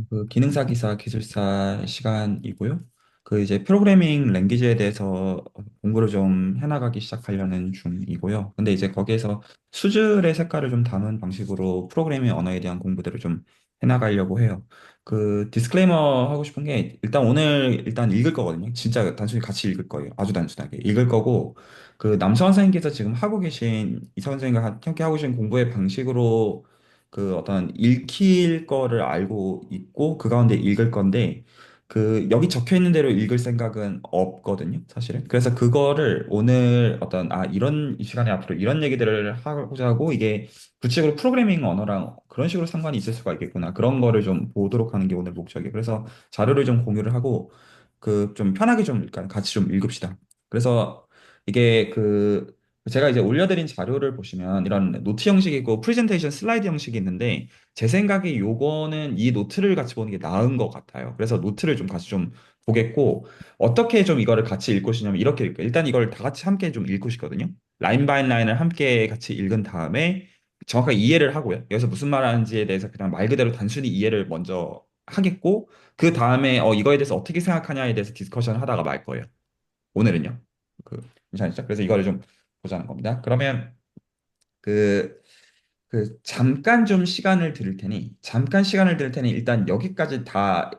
그 기능사 기사 기술사 시간이고요. 그 이제 프로그래밍 랭귀지에 대해서 공부를 좀 해나가기 시작하려는 중이고요. 근데 이제 거기에서 수질의 색깔을 좀 담은 방식으로 프로그래밍 언어에 대한 공부들을 좀 해나가려고 해요. 그 디스클레이머 하고 싶은 게 일단 오늘 일단 읽을 거거든요. 진짜 단순히 같이 읽을 거예요. 아주 단순하게 읽을 거고 그 남서 선생님께서 지금 하고 계신 이서 선생님과 함께 하고 계신 공부의 방식으로 그 어떤 읽힐 거를 알고 있고 그 가운데 읽을 건데 그 여기 적혀 있는 대로 읽을 생각은 없거든요, 사실은. 그래서 그거를 오늘 어떤 이런 이 시간에 앞으로 이런 얘기들을 하고자 하고 이게 구체적으로 프로그래밍 언어랑 그런 식으로 상관이 있을 수가 있겠구나. 그런 거를 좀 보도록 하는 게 오늘 목적이에요. 그래서 자료를 좀 공유를 하고 그 좀 편하게 좀 그러니까 같이 좀 읽읍시다. 그래서 이게 그 제가 이제 올려드린 자료를 보시면 이런 노트 형식이고 프레젠테이션 슬라이드 형식이 있는데 제 생각에 요거는 이 노트를 같이 보는 게 나은 것 같아요. 그래서 노트를 좀 같이 좀 보겠고 어떻게 좀 이거를 같이 읽고 싶냐면 이렇게 읽고 일단 이걸 다 같이 함께 좀 읽고 싶거든요. 라인 바이 라인을 함께 같이 읽은 다음에 정확하게 이해를 하고요. 여기서 무슨 말 하는지에 대해서 그냥 말 그대로 단순히 이해를 먼저 하겠고 그 다음에 이거에 대해서 어떻게 생각하냐에 대해서 디스커션 하다가 말 거예요. 오늘은요. 그 괜찮으시죠? 그래서 이거를 좀 보자는 겁니다. 그러면 그, 그 잠깐 좀 시간을 드릴 테니 잠깐 시간을 드릴 테니 일단 여기까지 다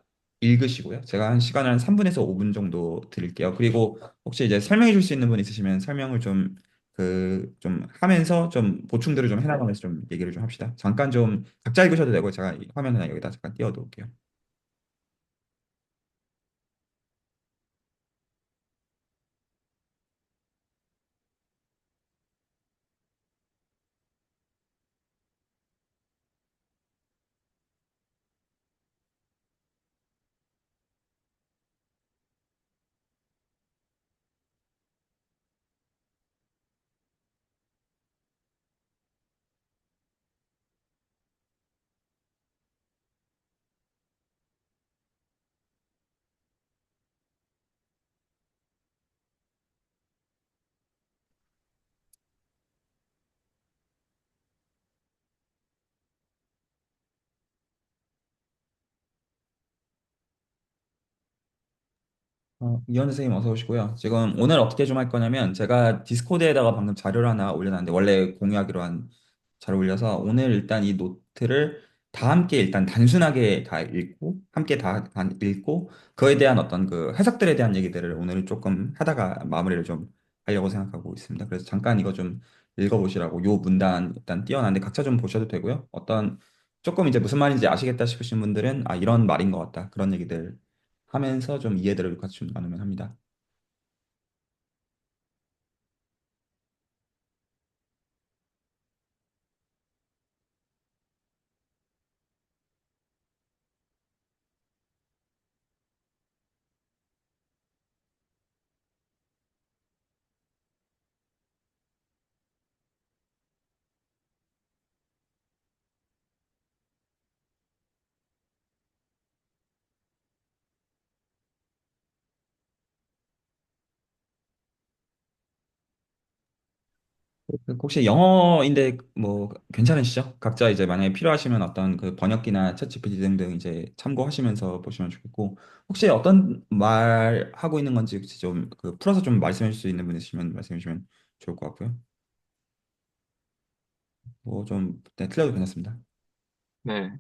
읽으시고요. 제가 한 시간을 한 3분에서 5분 정도 드릴게요. 그리고 혹시 이제 설명해 줄 수 있는 분 있으시면 설명을 좀 좀 하면서 좀 보충들을 좀 해나가면서 좀 얘기를 좀 합시다. 잠깐 좀 각자 읽으셔도 되고 제가 이 화면을 여기다 잠깐 띄워둘게요. 이현 선생님 어서 오시고요. 지금 오늘 어떻게 좀 할 거냐면 제가 디스코드에다가 방금 자료를 하나 올려놨는데 원래 공유하기로 한 자료 올려서 오늘 일단 이 노트를 다 함께 일단 단순하게 다 읽고 함께 다 읽고 그에 대한 어떤 그 해석들에 대한 얘기들을 오늘 조금 하다가 마무리를 좀 하려고 생각하고 있습니다. 그래서 잠깐 이거 좀 읽어보시라고 요 문단 일단 띄워놨는데 각자 좀 보셔도 되고요. 어떤 조금 이제 무슨 말인지 아시겠다 싶으신 분들은 이런 말인 것 같다 그런 얘기들 하면서 좀 이해들을 같이 좀 나누면 합니다. 혹시 영어인데 뭐 괜찮으시죠? 각자 이제 만약에 필요하시면 어떤 그 번역기나 챗GPT 등등 이제 참고하시면서 보시면 좋겠고 혹시 어떤 말 하고 있는 건지 혹시 좀 그 풀어서 좀 말씀해 주실 수 있는 분 있으시면 말씀해 주시면 좋을 것 같고요. 뭐 좀 네, 틀려도 괜찮습니다. 네,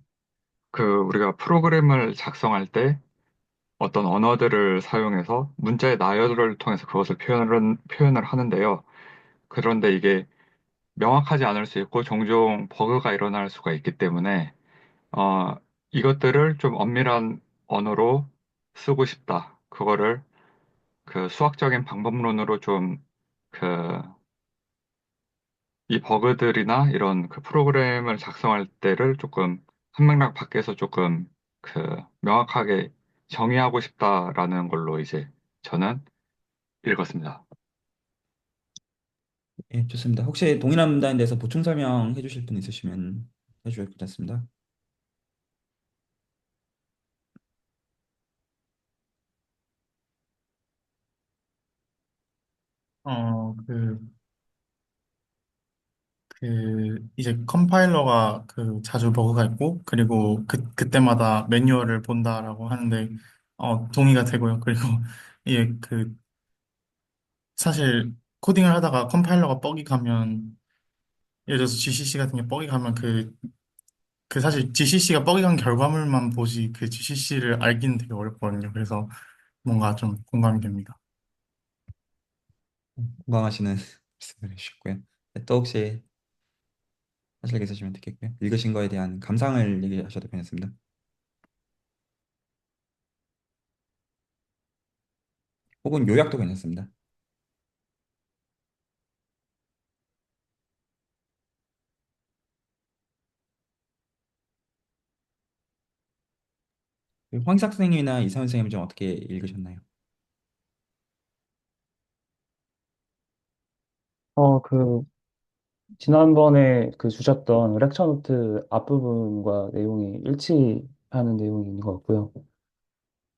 우리가 프로그램을 작성할 때 어떤 언어들을 사용해서 문자의 나열을 통해서 그것을 표현을 하는데요. 그런데 이게 명확하지 않을 수 있고 종종 버그가 일어날 수가 있기 때문에 어, 이것들을 좀 엄밀한 언어로 쓰고 싶다. 그거를 그 수학적인 방법론으로 좀 그 이 버그들이나 이런 그 프로그램을 작성할 때를 조금 한 맥락 밖에서 조금 그 명확하게 정의하고 싶다라는 걸로 이제 저는 읽었습니다. 예, 좋습니다. 혹시 동일한 문단에 대해서 보충 설명해 주실 분 있으시면 해주셔도 괜찮습니다. 어, 그, 이제 컴파일러가 자주 버그가 있고, 그리고 그때마다 매뉴얼을 본다라고 하는데, 동의가 되고요. 그리고 이게 사실 코딩을 하다가 컴파일러가 뻑이 가면, 예를 들어서 GCC 같은 게 뻑이 가면 사실 GCC가 뻑이 간 결과물만 보지 그 GCC를 알기는 되게 어렵거든요. 그래서 뭔가 좀 공감이 됩니다. 건강하시는 말씀을 해주셨고요. 네, 또 혹시 하실 게 있으시면 듣겠고요. 읽으신 거에 대한 감상을 얘기하셔도 괜찮습니다. 혹은 요약도 괜찮습니다. 황삭 선생님이나 이사원 선생님 좀 어떻게 읽으셨나요? 그, 지난번에 주셨던 렉처 노트 앞부분과 내용이 일치하는 내용이 있는 것 같고요.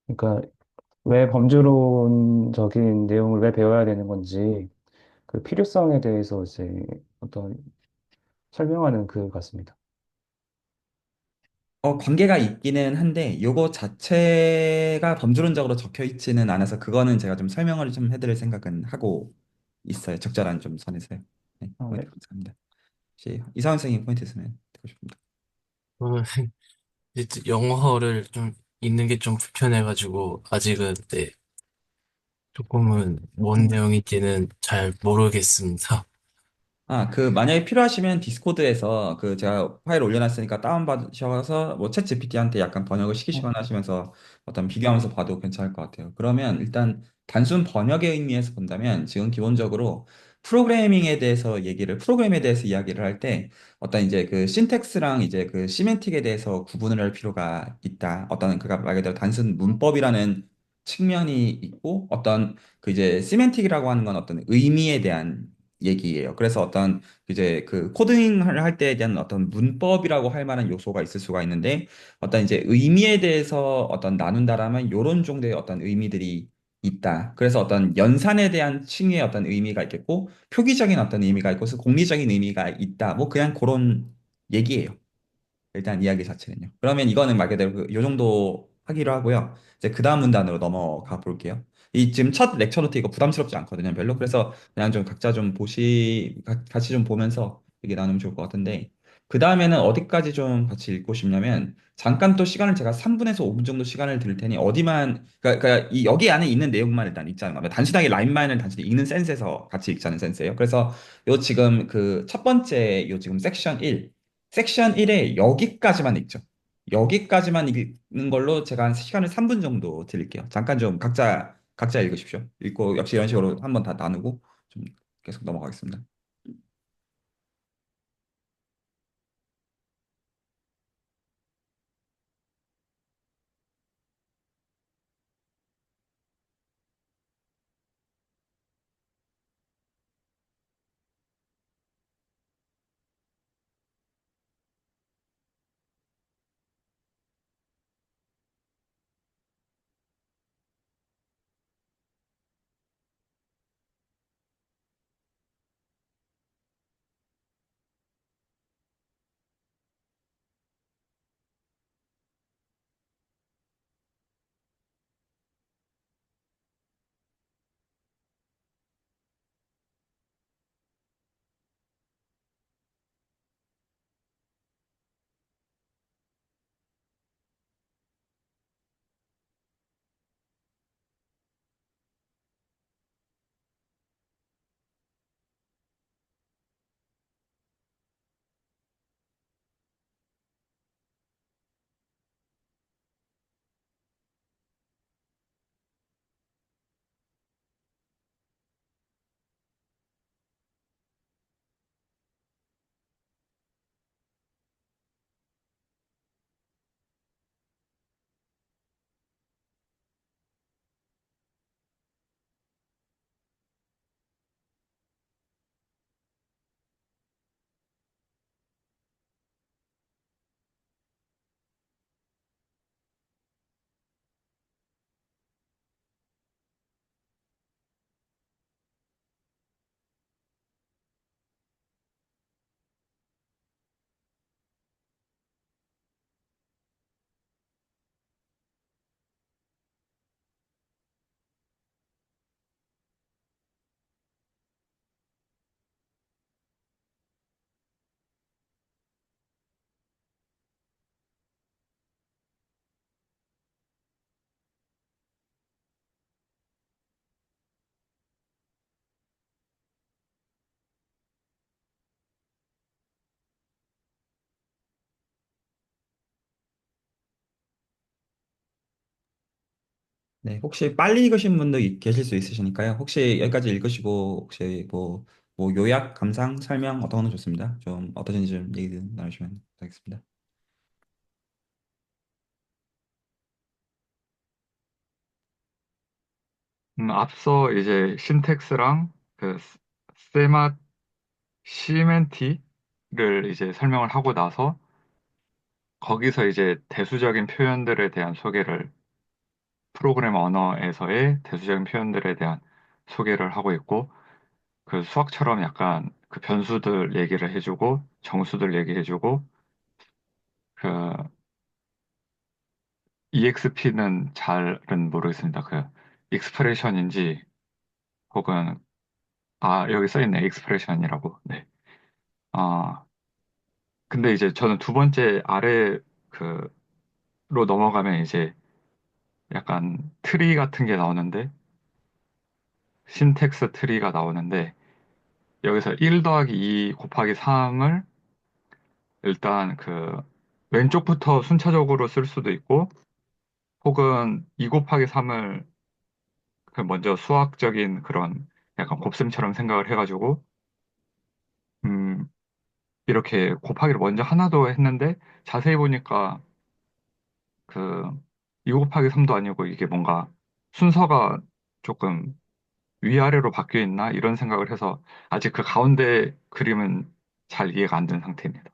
그러니까 왜 범주론적인 내용을 왜 배워야 되는 건지 그 필요성에 대해서 이제 어떤 설명하는 글 같습니다. 관계가 있기는 한데 요거 자체가 범주론적으로 적혀 있지는 않아서 그거는 제가 좀 설명을 좀 해드릴 생각은 하고 있어요. 적절한 좀 선에서요. 네, 네. 포인트 감사합니다. 혹시 이사원 선생님 포인트 있으면 듣고 싶습니다. 저는 이제 영어를 좀 읽는 게 좀 불편해가지고 아직은 네, 조금은 뭔 내용인지는 잘 모르겠습니다. 만약에 필요하시면 디스코드에서 제가 파일 올려놨으니까 다운받으셔서 뭐 챗 GPT한테 약간 번역을 시키시거나 하시면서 어떤 비교하면서 봐도 괜찮을 것 같아요. 그러면 일단 단순 번역의 의미에서 본다면 지금 기본적으로 프로그램에 대해서 이야기를 할 때 어떤 이제 그 신텍스랑 이제 그 시멘틱에 대해서 구분을 할 필요가 있다. 어떤 그가 말 그대로 단순 문법이라는 측면이 있고 어떤 그 이제 시멘틱이라고 하는 건 어떤 의미에 대한 얘기예요. 그래서 어떤 이제 그 코딩을 할 때에 대한 어떤 문법이라고 할 만한 요소가 있을 수가 있는데 어떤 이제 의미에 대해서 어떤 나눈다라면 요런 정도의 어떤 의미들이 있다. 그래서 어떤 연산에 대한 층의 어떤 의미가 있겠고 표기적인 어떤 의미가 있고 그래서 공리적인 의미가 있다. 뭐 그냥 그런 얘기예요. 일단 이야기 자체는요. 그러면 이거는 말 그대로 요 정도 하기로 하고요. 이제 그 다음 문단으로 넘어가 볼게요. 이 지금 첫 렉처 노트 이거 부담스럽지 않거든요, 별로. 그래서 그냥 좀 각자 좀 같이 좀 보면서 얘기 나누면 좋을 것 같은데, 그 다음에는 어디까지 좀 같이 읽고 싶냐면, 잠깐 또 시간을 제가 3분에서 5분 정도 시간을 드릴 테니, 그러니까 여기 안에 있는 내용만 일단 읽자는 거예요. 단순하게 라인만을 단순히 읽는 센스에서 같이 읽자는 센스예요. 그래서 요 지금 그 첫 번째 요 지금 섹션 1에 여기까지만 읽죠. 여기까지만 읽는 걸로 제가 한 시간을 3분 정도 드릴게요. 잠깐 좀 각자 읽으십시오. 읽고 역시 이런 식으로 한번 다 나누고 좀 계속 넘어가겠습니다. 네, 혹시 빨리 읽으신 분도 계실 수 있으시니까요. 혹시 여기까지 읽으시고 혹시 뭐 요약, 감상, 설명 어떤 거는 좋습니다. 좀 어떠신지 좀 얘기 나누시면 되겠습니다. 앞서 이제 신텍스랑 그 세마 시멘티를 이제 설명을 하고 나서 거기서 이제 대수적인 표현들에 대한 소개를 프로그램 언어에서의 대수적인 표현들에 대한 소개를 하고 있고 그 수학처럼 약간 그 변수들 얘기를 해주고 정수들 얘기해주고 그 EXP는 잘은 모르겠습니다. 그 익스프레션인지 혹은 여기 써 있네 익스프레션이라고. 네. 아 근데 이제 저는 두 번째 아래 그로 넘어가면 이제 약간 트리 같은 게 나오는데 신텍스 트리가 나오는데 여기서 1 더하기 2 곱하기 3을 일단 그 왼쪽부터 순차적으로 쓸 수도 있고 혹은 2 곱하기 3을 그 먼저 수학적인 그런 약간 곱셈처럼 생각을 해가지고 음 이렇게 곱하기를 먼저 하나도 했는데 자세히 보니까 그 2 곱하기 3도 아니고 이게 뭔가 순서가 조금 위아래로 바뀌어 있나 이런 생각을 해서 아직 그 가운데 그림은 잘 이해가 안 된 상태입니다.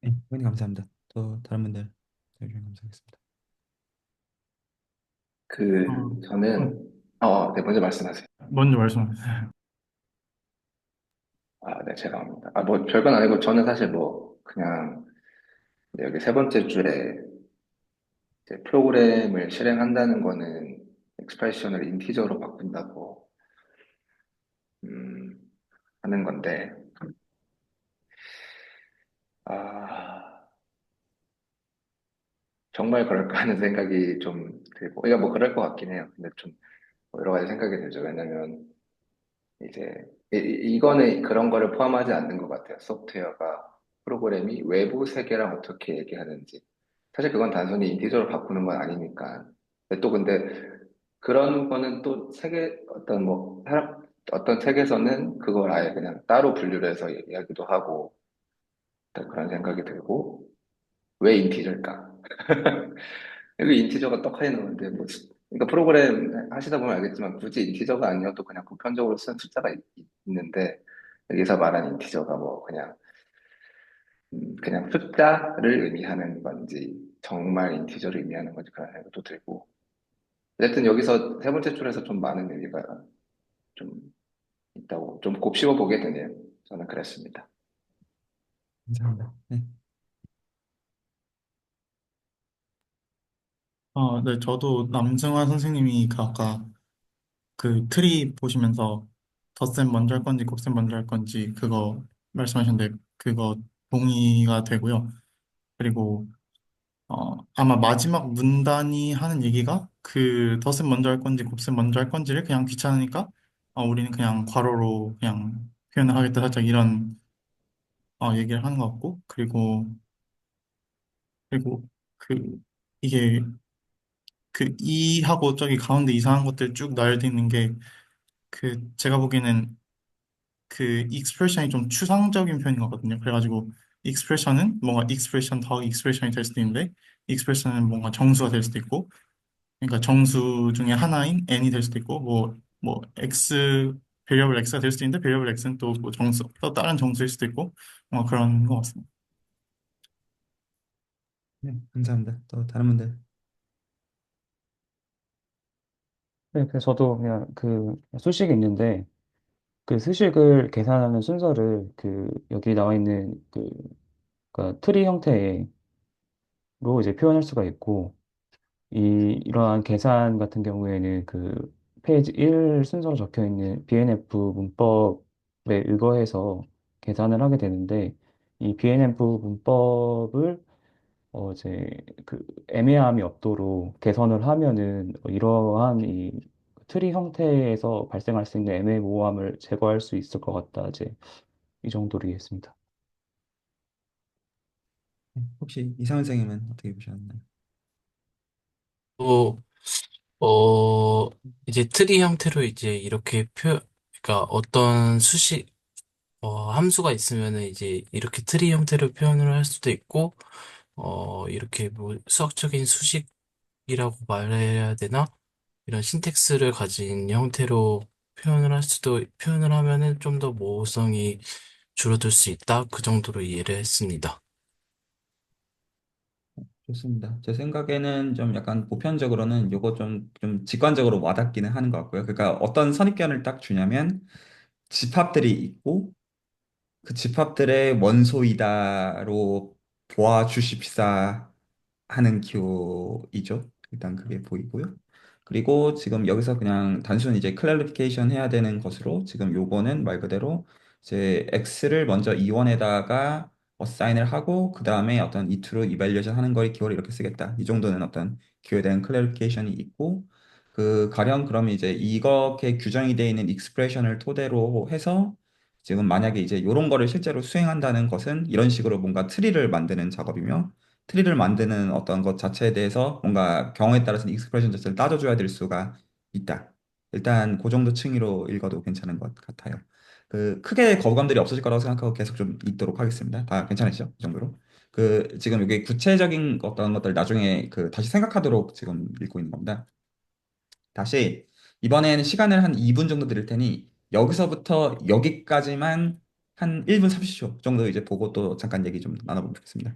네, 의견 감사합니다. 또 다른 분들 의견 감사하겠습니다. 어, 어, 저는, 네, 먼저 말씀하세요. 먼저 말씀하세요. 네, 죄송합니다. 뭐, 별건 아니고, 저는 사실 뭐, 그냥, 여기 세 번째 줄에 이제 프로그램을 실행한다는 거는 익스프레션을 인티저로 바꾼다고, 음, 하는 건데, 아, 정말 그럴까 하는 생각이 좀 들고, 뭐, 그럴 것 같긴 해요. 근데 좀, 여러 가지 생각이 들죠. 왜냐면, 이제 이거는 그런 거를 포함하지 않는 것 같아요. 소프트웨어가 프로그램이 외부 세계랑 어떻게 얘기하는지. 사실 그건 단순히 인티저로 바꾸는 건 아니니까. 근데 그런 거는 또 세계 어떤 책에서는 그걸 아예 그냥 따로 분류를 해서 얘기하기도 하고 일단 그런 생각이 들고 왜 인티저일까? 여기 인티저가 떡하니 나오는데 뭐 그러니까 프로그램 하시다 보면 알겠지만 굳이 인티저가 아니어도 그냥 보편적으로 쓴 숫자가 있는데 여기서 말한 인티저가 뭐 그냥 숫자를 의미하는 건지 정말 인티저를 의미하는 건지 그런 생각도 들고 어쨌든 여기서 세 번째 줄에서 좀 많은 의미가 좀 있다고 좀 곱씹어 보게 되네요. 저는 그랬습니다. 감사합니다. 네. 네, 저도 남승환 선생님이 그 아까 그 트리 보시면서 덧셈 먼저 할 건지 곱셈 먼저 할 건지 그거 말씀하셨는데 그거 동의가 되고요. 그리고 아마 마지막 문단이 하는 얘기가 그 덧셈 먼저 할 건지 곱셈 먼저 할 건지를 그냥 귀찮으니까 우리는 그냥 괄호로 그냥 표현을 하겠다 살짝 이런 얘기를 하는 것 같고 그리고 그 이게 그 이하고 저기 가운데 이상한 것들 쭉 나열돼 있는 게 그 제가 보기에는 그 익스프레션이 좀 추상적인 표현인 거거든요. 그래가지고 익스프레션은 뭔가 익스프레션 더하기 익스프레션이 될 수도 있는데 익스프레션은 뭔가 정수가 될 수도 있고 그러니까 정수 중에 하나인 n이 될 수도 있고 뭐 x 베리어블 x가 될 수도 있는데 베리어블 x는 또 뭐 정수 또 다른 정수일 수도 있고 그런 것 같습니다. 네, 감사합니다. 또 다른 분들. 네, 그래서 저도 그냥 그 수식이 있는데 그 수식을 계산하는 순서를 그 여기 나와 있는 그 그러니까 트리 형태로 이제 표현할 수가 있고 이러한 계산 같은 경우에는 그 페이지 1 순서로 적혀 있는 BNF 문법에 의거해서 계산을 하게 되는데 이 BNF 문법을 이제 그 애매함이 없도록 개선을 하면은 이러한 이 트리 형태에서 발생할 수 있는 애매모호함을 제거할 수 있을 것 같다. 이제 이 정도로 이해했습니다. 네, 혹시 이상훈 선생님은 어떻게 보셨나요? 또, 어, 이제 트리 형태로 이제 이렇게 그러니까 어떤 함수가 있으면은 이제 이렇게 트리 형태로 표현을 할 수도 있고, 이렇게 뭐 수학적인 수식이라고 말해야 되나? 이런 신텍스를 가진 형태로 표현을 하면은 좀 더 모호성이 줄어들 수 있다. 그 정도로 이해를 했습니다. 좋습니다. 제 생각에는 좀 약간 보편적으로는 요거 좀 직관적으로 와닿기는 하는 것 같고요. 그러니까 어떤 선입견을 딱 주냐면 집합들이 있고 그 집합들의 원소이다로 보아주십사 하는 기호이죠. 일단 그게 보이고요. 그리고 지금 여기서 그냥 단순 이제 클래리피케이션 해야 되는 것으로 지금 요거는 말 그대로 이제 x를 먼저 이원에다가 어사인을 하고 그 다음에 어떤 이투로 이발리에이션 하는 걸 기호를 이렇게 쓰겠다. 이 정도는 어떤 기호에 대한 클래리피케이션이 있고 그 가령 그러면 이제 이렇게 규정이 되어 있는 익스프레션을 토대로 해서 지금 만약에 이제 이런 거를 실제로 수행한다는 것은 이런 식으로 뭔가 트리를 만드는 작업이며 트리를 만드는 어떤 것 자체에 대해서 뭔가 경우에 따라서는 익스프레션 자체를 따져줘야 될 수가 있다. 일단 그 정도 층위로 읽어도 괜찮은 것 같아요. 그 크게 거부감들이 없어질 거라고 생각하고 계속 좀 읽도록 하겠습니다. 다 괜찮으시죠? 이 정도로. 그 지금 여기 구체적인 어떤 것들 나중에 그 다시 생각하도록 지금 읽고 있는 겁니다. 다시 이번에는 시간을 한 2분 정도 드릴 테니 여기서부터 여기까지만 한 1분 30초 정도 이제 보고 또 잠깐 얘기 좀 나눠보면 좋겠습니다.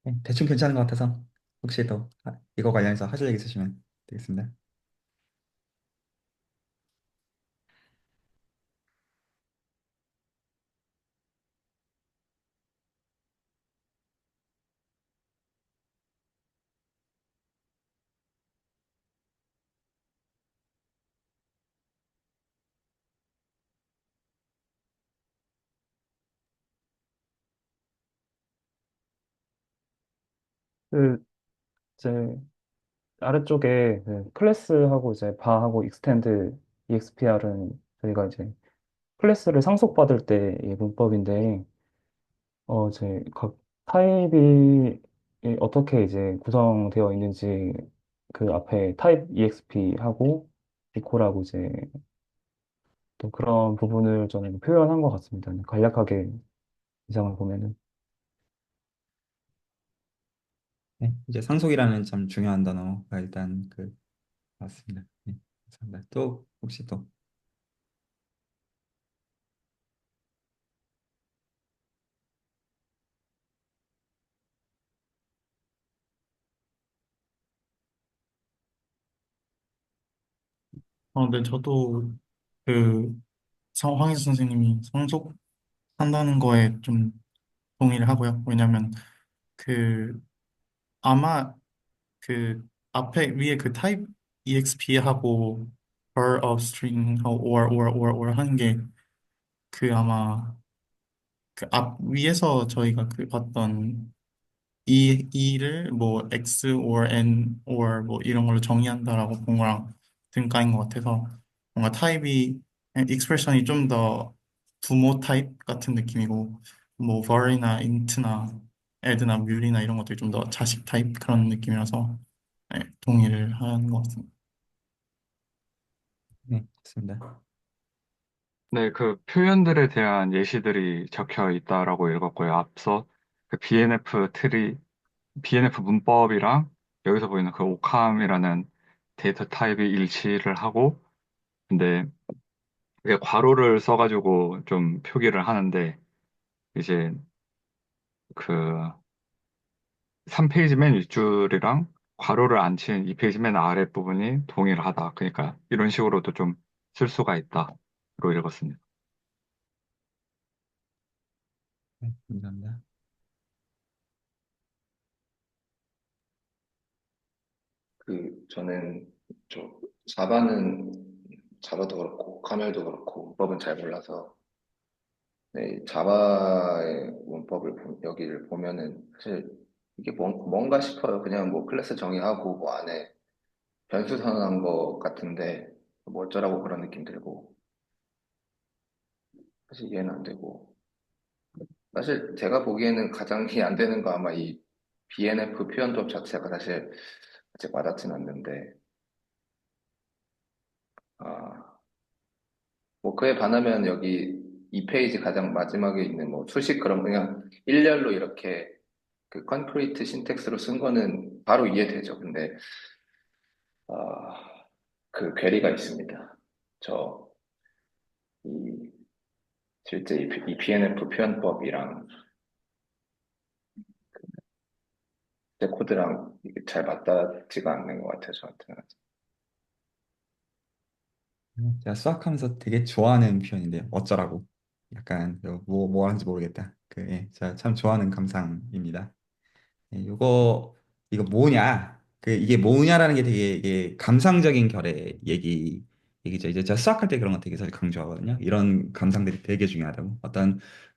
네, 대충 괜찮은 것 같아서 혹시 또 이거 관련해서 하실 얘기 있으시면 되겠습니다. 그, 이제, 아래쪽에 그 클래스하고 이제 바하고 익스텐드 EXPR은 저희가 이제 클래스를 상속받을 때의 문법인데, 이제 각 타입이 어떻게 이제 구성되어 있는지 그 앞에 타입 EXP하고 디코라고 이제 또 그런 부분을 저는 표현한 것 같습니다. 간략하게 이상을 보면은. 네, 이제 상속이라는 참 중요한 단어가 일단 그 맞습니다. 네, 감사합니다. 또 혹시 또 네, 저도 그 황희수 선생님이 상속한다는 거에 좀 동의를 하고요. 왜냐면 그 아마 그 앞에 위에 그 타입 EXP하고 per of string 하고 or 하는 게 그 아마 그 앞 위에서 저희가 그 봤던 이를 뭐 x or n or 뭐 이런 걸로 정의한다라고 본 거랑 등가인 것 같아서 뭔가 타입이 익스프레션이 좀 더 부모 타입 같은 느낌이고 뭐 var이나 int나 add나 mul이나 이런 것들이 좀 더 자식 타입 그런 느낌이라서 네, 동의를 하는 것 같습니다. 네, 좋습니다. 네, 그 표현들에 대한 예시들이 적혀 있다라고 읽었고요. 앞서 그 BNF 문법이랑 여기서 보이는 그 오캄이라는 데이터 타입이 일치를 하고, 근데 그게 괄호를 써가지고 좀 표기를 하는데, 이제 그 3페이지 맨 윗줄이랑 괄호를 안 친 2페이지 맨 아랫부분이 동일하다. 그러니까 이런 식으로도 좀 쓸 수가 있다. 로 읽었습니다. 네, 감사합니다. 저는 자바는 자바도 그렇고 카멜도 그렇고 문법은 잘 몰라서 네, 자바의 여기를 보면은 사실 이게 뭔가 싶어요. 그냥 뭐 클래스 정의하고 뭐 안에 변수 선언한 것 같은데 뭐 어쩌라고 그런 느낌 들고 사실 이해는 안 되고 사실 제가 보기에는 가장 이해 안 되는 거 아마 이 BNF 표현법 자체가 사실 아직 와닿진 않는데 아, 뭐 그에 반하면 여기 이 페이지 가장 마지막에 있는 뭐 수식 그런 그냥 일렬로 이렇게 그 컨크리트 신텍스로 쓴 거는 바로 이해되죠. 근데 그 괴리가 있습니다. 저 이 실제 이 BNF 표현법이랑 제 코드랑 이게 잘 맞닿지가 않는 것 같아요. 저한테는. 제가 수학하면서 되게 좋아하는 표현인데요. 어쩌라고. 약간 뭐 하는지 모르겠다. 예, 제가 참 좋아하는 감상입니다. 예, 이거 뭐냐? 이게 뭐냐라는 게 되게 이게 감상적인 결의 얘기죠. 이제 제가 수학할 때 그런 거 되게 사실 강조하거든요. 이런 감상들이 되게 중요하다고.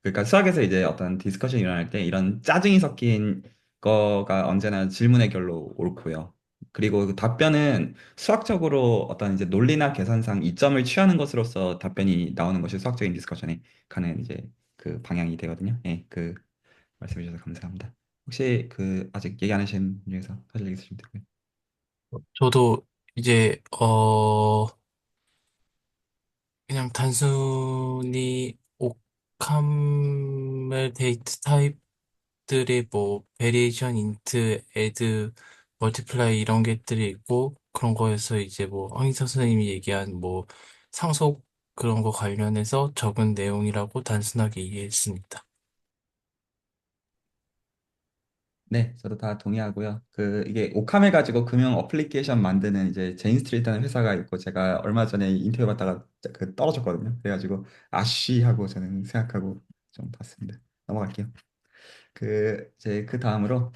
그러니까 수학에서 이제 어떤 디스커션이 일어날 때 이런 짜증이 섞인 거가 언제나 질문의 결로 옳고요. 그리고 그 답변은 수학적으로 어떤 이제 논리나 계산상 이점을 취하는 것으로서 답변이 나오는 것이 수학적인 디스커션에 가는 이제 그 방향이 되거든요. 예, 말씀해 주셔서 감사합니다. 혹시 아직 얘기 안 하신 분 중에서 하실 얘기 있으시면 되고요. 저도 이제, 그냥 단순히 오카멜 데이트 타입들의 뭐, 베리에이션, 인트, 애드, 멀티플라이 이런 것들이 있고, 그런 거에서 이제 뭐, 황희서 선생님이 얘기한 뭐, 상속 그런 거 관련해서 적은 내용이라고 단순하게 이해했습니다. 네, 저도 다 동의하고요. 이게 오카메 가지고 금융 어플리케이션 만드는 이제 제인 스트리트라는 회사가 있고 제가 얼마 전에 인터뷰 받다가 떨어졌거든요. 그래가지고 아쉬 하고 저는 생각하고 좀 봤습니다. 넘어갈게요. 이제 그 다음으로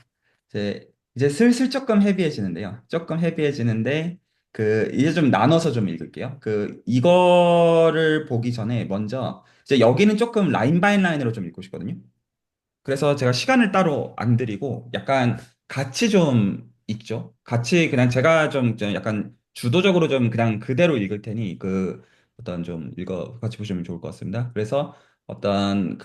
이제 슬슬 조금 헤비해지는데요. 조금 헤비해지는데 이제 좀 나눠서 좀 읽을게요. 이거를 보기 전에 먼저 이제 여기는 조금 라인 바이 라인으로 좀 읽고 싶거든요. 그래서 제가 시간을 따로 안 들이고 약간 같이 좀 읽죠. 같이 그냥 제가 좀 약간 주도적으로 좀 그냥 그대로 읽을 테니 어떤 좀 같이 보시면 좋을 것 같습니다. 그래서 어떤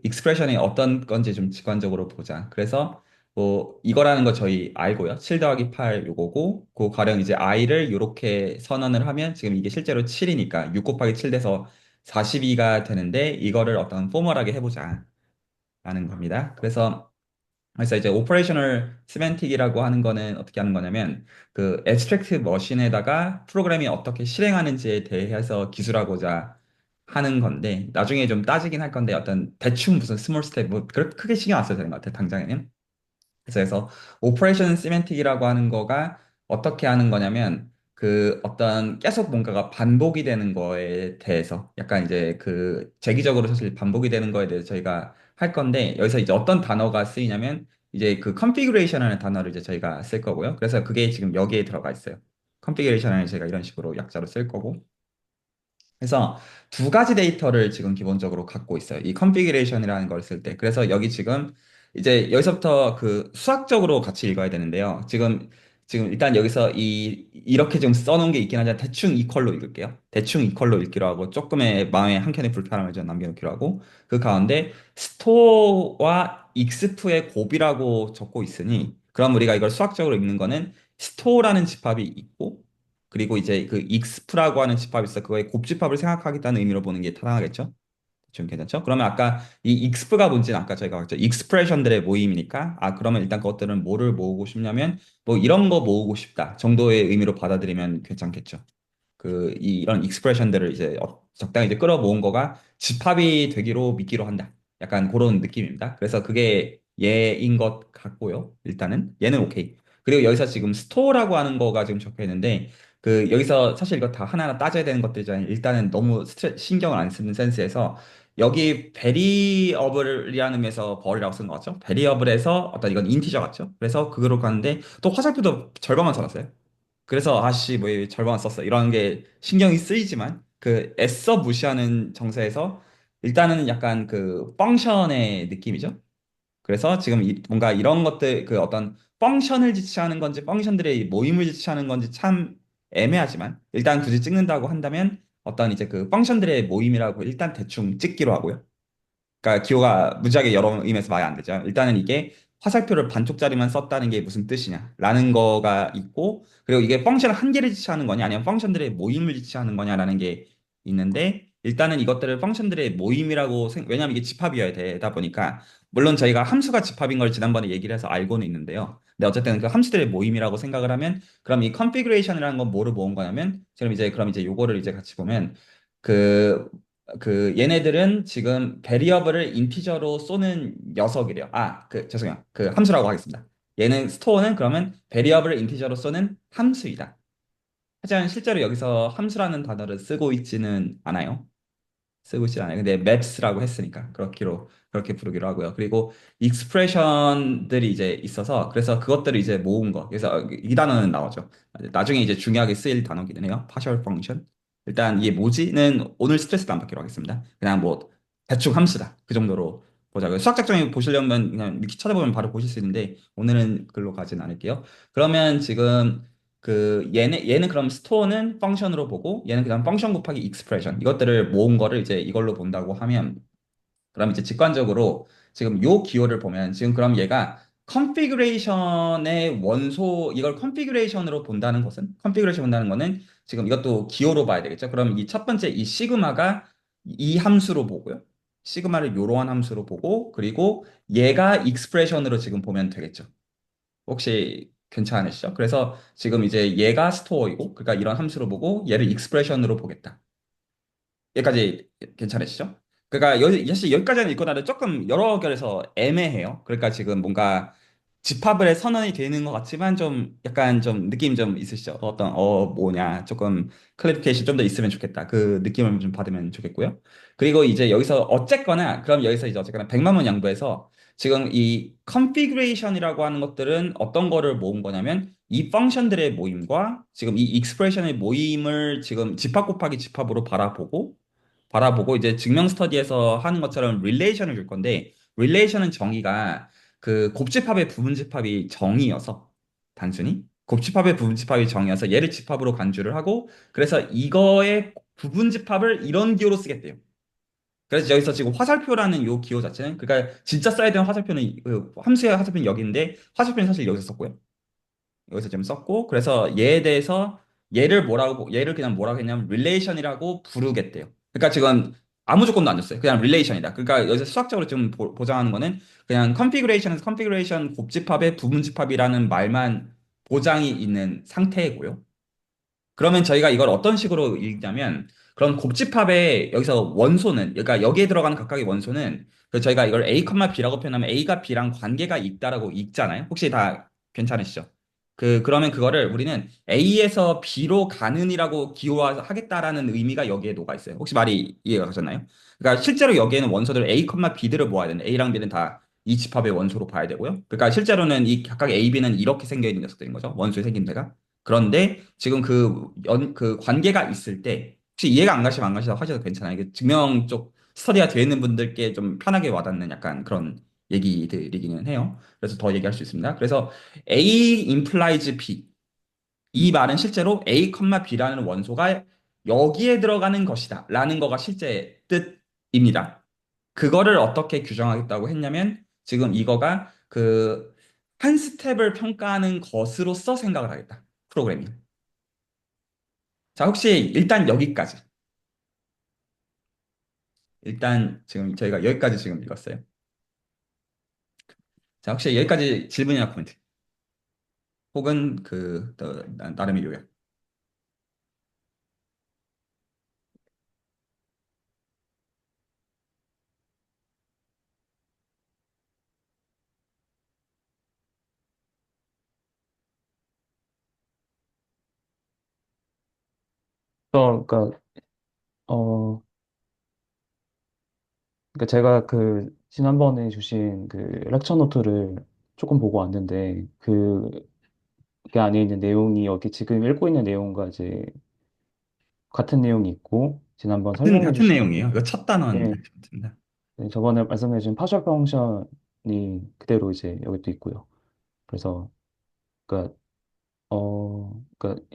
익스프레션이 어떤 건지 좀 직관적으로 보자. 그래서 뭐 이거라는 거 저희 알고요. 7 더하기 8 요거고 가령 이제 i를 요렇게 선언을 하면 지금 이게 실제로 7이니까 6 곱하기 7 돼서 42가 되는데 이거를 어떤 포멀하게 해보자. 라는 겁니다. 그래서 이제 오퍼레이셔널 시멘틱이라고 하는 거는 어떻게 하는 거냐면 애스트랙트 머신에다가 프로그램이 어떻게 실행하는지에 대해서 기술하고자 하는 건데 나중에 좀 따지긴 할 건데 어떤 대충 무슨 스몰 스텝 뭐 그렇게 크게 신경 안 써도 되는 것 같아요. 당장에는. 그래서 오퍼레이션 시멘틱이라고 하는 거가 어떻게 하는 거냐면 어떤 계속 뭔가가 반복이 되는 거에 대해서 약간 이제 재기적으로 사실 반복이 되는 거에 대해서 저희가 할 건데 여기서 이제 어떤 단어가 쓰이냐면 이제 컨피그레이션이라는 단어를 이제 저희가 쓸 거고요. 그래서 그게 지금 여기에 들어가 있어요. 컨피그레이션을 저희가 이런 식으로 약자로 쓸 거고 그래서 두 가지 데이터를 지금 기본적으로 갖고 있어요. 이 컨피그레이션이라는 걸 쓸 때. 그래서 여기 지금 이제 여기서부터 수학적으로 같이 읽어야 되는데요. 지금 일단 여기서 이렇게 지금 써놓은 게 있긴 하지만 대충 이퀄로 읽을게요. 대충 이퀄로 읽기로 하고 조금의 마음의 한켠에 불편함을 좀 남겨놓기로 하고 그 가운데 스토어와 익스프의 곱이라고 적고 있으니 그럼 우리가 이걸 수학적으로 읽는 거는 스토어라는 집합이 있고 그리고 이제 익스프라고 하는 집합이 있어. 그거의 곱집합을 생각하겠다는 의미로 보는 게 타당하겠죠? 좀 괜찮죠? 그러면 아까 이 익스프가 뭔지는 아까 저희가 봤죠. 익스프레션들의 모임이니까 그러면 일단 그것들은 뭐를 모으고 싶냐면 뭐 이런 거 모으고 싶다 정도의 의미로 받아들이면 괜찮겠죠. 이런 익스프레션들을 이제 적당히 이제 끌어모은 거가 집합이 되기로 믿기로 한다. 약간 그런 느낌입니다. 그래서 그게 얘인 것 같고요. 일단은 얘는 오케이. 그리고 여기서 지금 스토어라고 하는 거가 지금 적혀 있는데 여기서 사실 이거 다 하나하나 따져야 되는 것들이잖아요. 일단은 너무 신경을 안 쓰는 센스에서 여기 베리어블이라는 의미에서 벌이라고 쓴 거 같죠? 베리어블에서 어떤 이건 인티저 같죠? 그래서 그거로 가는데 또 화살표도 절반만 써놨어요. 그래서 아씨 뭐 절반 썼어 이런 게 신경이 쓰이지만 애써 무시하는 정세에서 일단은 약간 펑션의 느낌이죠. 그래서 지금 뭔가 이런 것들 어떤 펑션을 지칭하는 건지 펑션들의 모임을 지칭하는 건지 참 애매하지만 일단 굳이 찍는다고 한다면 어떤 이제 펑션들의 모임이라고 일단 대충 찍기로 하고요. 그러니까 기호가 무지하게 여러 의미에서 말이 안 되죠. 일단은 이게 화살표를 반쪽짜리만 썼다는 게 무슨 뜻이냐라는 거가 있고, 그리고 이게 펑션 한 개를 지칭하는 거냐, 아니면 펑션들의 모임을 지칭하는 거냐라는 게 있는데, 일단은 이것들을 펑션들의 모임이라고 왜냐하면 이게 집합이어야 되다 보니까, 물론 저희가 함수가 집합인 걸 지난번에 얘기를 해서 알고는 있는데요. 근데 어쨌든 그 함수들의 모임이라고 생각을 하면, 그럼 이 컨피그레이션이라는 건 뭐를 모은 거냐면, 그럼 이제 요거를 이제 같이 보면, 그 얘네들은 지금 베리어블을 인티저로 쏘는 녀석이래요. 죄송해요. 함수라고 하겠습니다. 얘는 스토어는 그러면 베리어블을 인티저로 쏘는 함수이다. 하지만 실제로 여기서 함수라는 단어를 쓰고 있지는 않아요. 쓰고 있지 않아요. 근데 maps라고 했으니까 그렇게 부르기로 하고요. 그리고 expression들이 이제 있어서 그래서 그것들을 이제 모은 거. 그래서 이 단어는 나오죠. 나중에 이제 중요하게 쓰일 단어기는 해요. partial function. 일단 이게 뭐지는 오늘 스트레스도 안 받기로 하겠습니다. 그냥 뭐 대충 함수다. 그 정도로 보자고요. 수학 작전에 보시려면 그냥 위키 찾아보면 바로 보실 수 있는데 오늘은 글로 가진 않을게요. 그러면 지금 얘는 그럼 스토어는 펑션으로 보고 얘는 그다음 펑션 곱하기 익스프레션 이것들을 모은 거를 이제 이걸로 본다고 하면 그럼 이제 직관적으로 지금 요 기호를 보면 지금 그럼 얘가 컨피그레이션의 원소 이걸 컨피그레이션으로 본다는 것은 컨피그레이션 본다는 거는 지금 이것도 기호로 봐야 되겠죠. 그럼 이 첫 번째 이 시그마가 이 함수로 보고요. 시그마를 요러한 함수로 보고 그리고 얘가 익스프레션으로 지금 보면 되겠죠. 혹시 괜찮으시죠? 그래서 지금 이제 얘가 스토어이고, 그러니까 이런 함수로 보고 얘를 익스프레션으로 보겠다. 여기까지 괜찮으시죠? 그러니까 사실 여기까지는 읽고 나도 조금 여러 결에서 애매해요. 그러니까 지금 뭔가 집합을 선언이 되는 것 같지만 좀 약간 좀 느낌 좀 있으시죠? 뭐냐 조금 클래리피케이션 좀 더 있으면 좋겠다. 그 느낌을 좀 받으면 좋겠고요. 그리고 이제 여기서 어쨌거나 그럼 여기서 이제 어쨌거나 100만 원 양보해서 지금 이 컨피그레이션이라고 하는 것들은 어떤 거를 모은 거냐면 이 펑션들의 모임과 지금 이 익스프레션의 모임을 지금 집합 곱하기 집합으로 바라보고 이제 증명 스터디에서 하는 것처럼 릴레이션을 줄 건데 릴레이션은 정의가 곱집합의 부분집합이 정의여서 단순히 곱집합의 부분집합이 정의여서 얘를 집합으로 간주를 하고 그래서 이거의 부분집합을 이런 기호로 쓰겠대요. 그래서 여기서 지금 화살표라는 요 기호 자체는 그러니까 진짜 써야 되는 화살표는 함수의 화살표는 여기인데 화살표는 사실 여기서 썼고요. 여기서 지금 썼고 그래서 얘에 대해서 얘를 그냥 뭐라고 했냐면 릴레이션이라고 부르겠대요. 그러니까 지금 아무 조건도 안 줬어요. 그냥 릴레이션이다. 그러니까 여기서 수학적으로 지금 보장하는 거는 그냥 컨피그레이션에서 컨피그레이션 곱집합의 부분집합이라는 말만 보장이 있는 상태고요. 그러면 저희가 이걸 어떤 식으로 읽냐면 그런 곱집합의 여기서 원소는 그러니까 여기에 들어가는 각각의 원소는 저희가 이걸 A, B라고 표현하면 A가 B랑 관계가 있다라고 읽잖아요. 혹시 다 괜찮으시죠? 그러면 그거를 우리는 A에서 B로 가는이라고 기호하겠다라는 의미가 여기에 녹아 있어요. 혹시 말이 이해가 가셨나요? 그러니까 실제로 여기에는 원소들 A, B들을 모아야 되는데 A랑 B는 다 이 집합의 원소로 봐야 되고요. 그러니까 실제로는 이 각각 A, B는 이렇게 생겨 있는 녀석들인 거죠. 원소의 생김새가. 그런데 지금 그 관계가 있을 때 혹시 이해가 안 가시면 안 가시다 하셔도 괜찮아요. 이게 증명 쪽 스터디가 되어 있는 분들께 좀 편하게 와닿는 약간 그런 얘기들이기는 해요. 그래서 더 얘기할 수 있습니다. 그래서 A implies B. 이 말은 실제로 A, B라는 원소가 여기에 들어가는 것이다. 라는 거가 실제 뜻입니다. 그거를 어떻게 규정하겠다고 했냐면 지금 이거가 한 스텝을 평가하는 것으로서 생각을 하겠다. 프로그래밍. 자, 혹시 일단 여기까지. 일단 지금 저희가 여기까지 지금 읽었어요. 자, 혹시 여기까지 질문이나 코멘트 혹은 나름의 요약. 그러니까 어 그러니까 제가 그 지난번에 주신 그 렉처 노트를 조금 보고 왔는데 그 안에 있는 내용이 여기 지금 읽고 있는 내용과 이제 같은 내용이 있고 지난번 설명해 같은 주신 내용이에요. 이거 첫 단어입니다. 예, 네, 저번에 말씀해 주신 파셜 펑션이 그대로 이제 여기 또 있고요. 그래서 그러니까 그러니까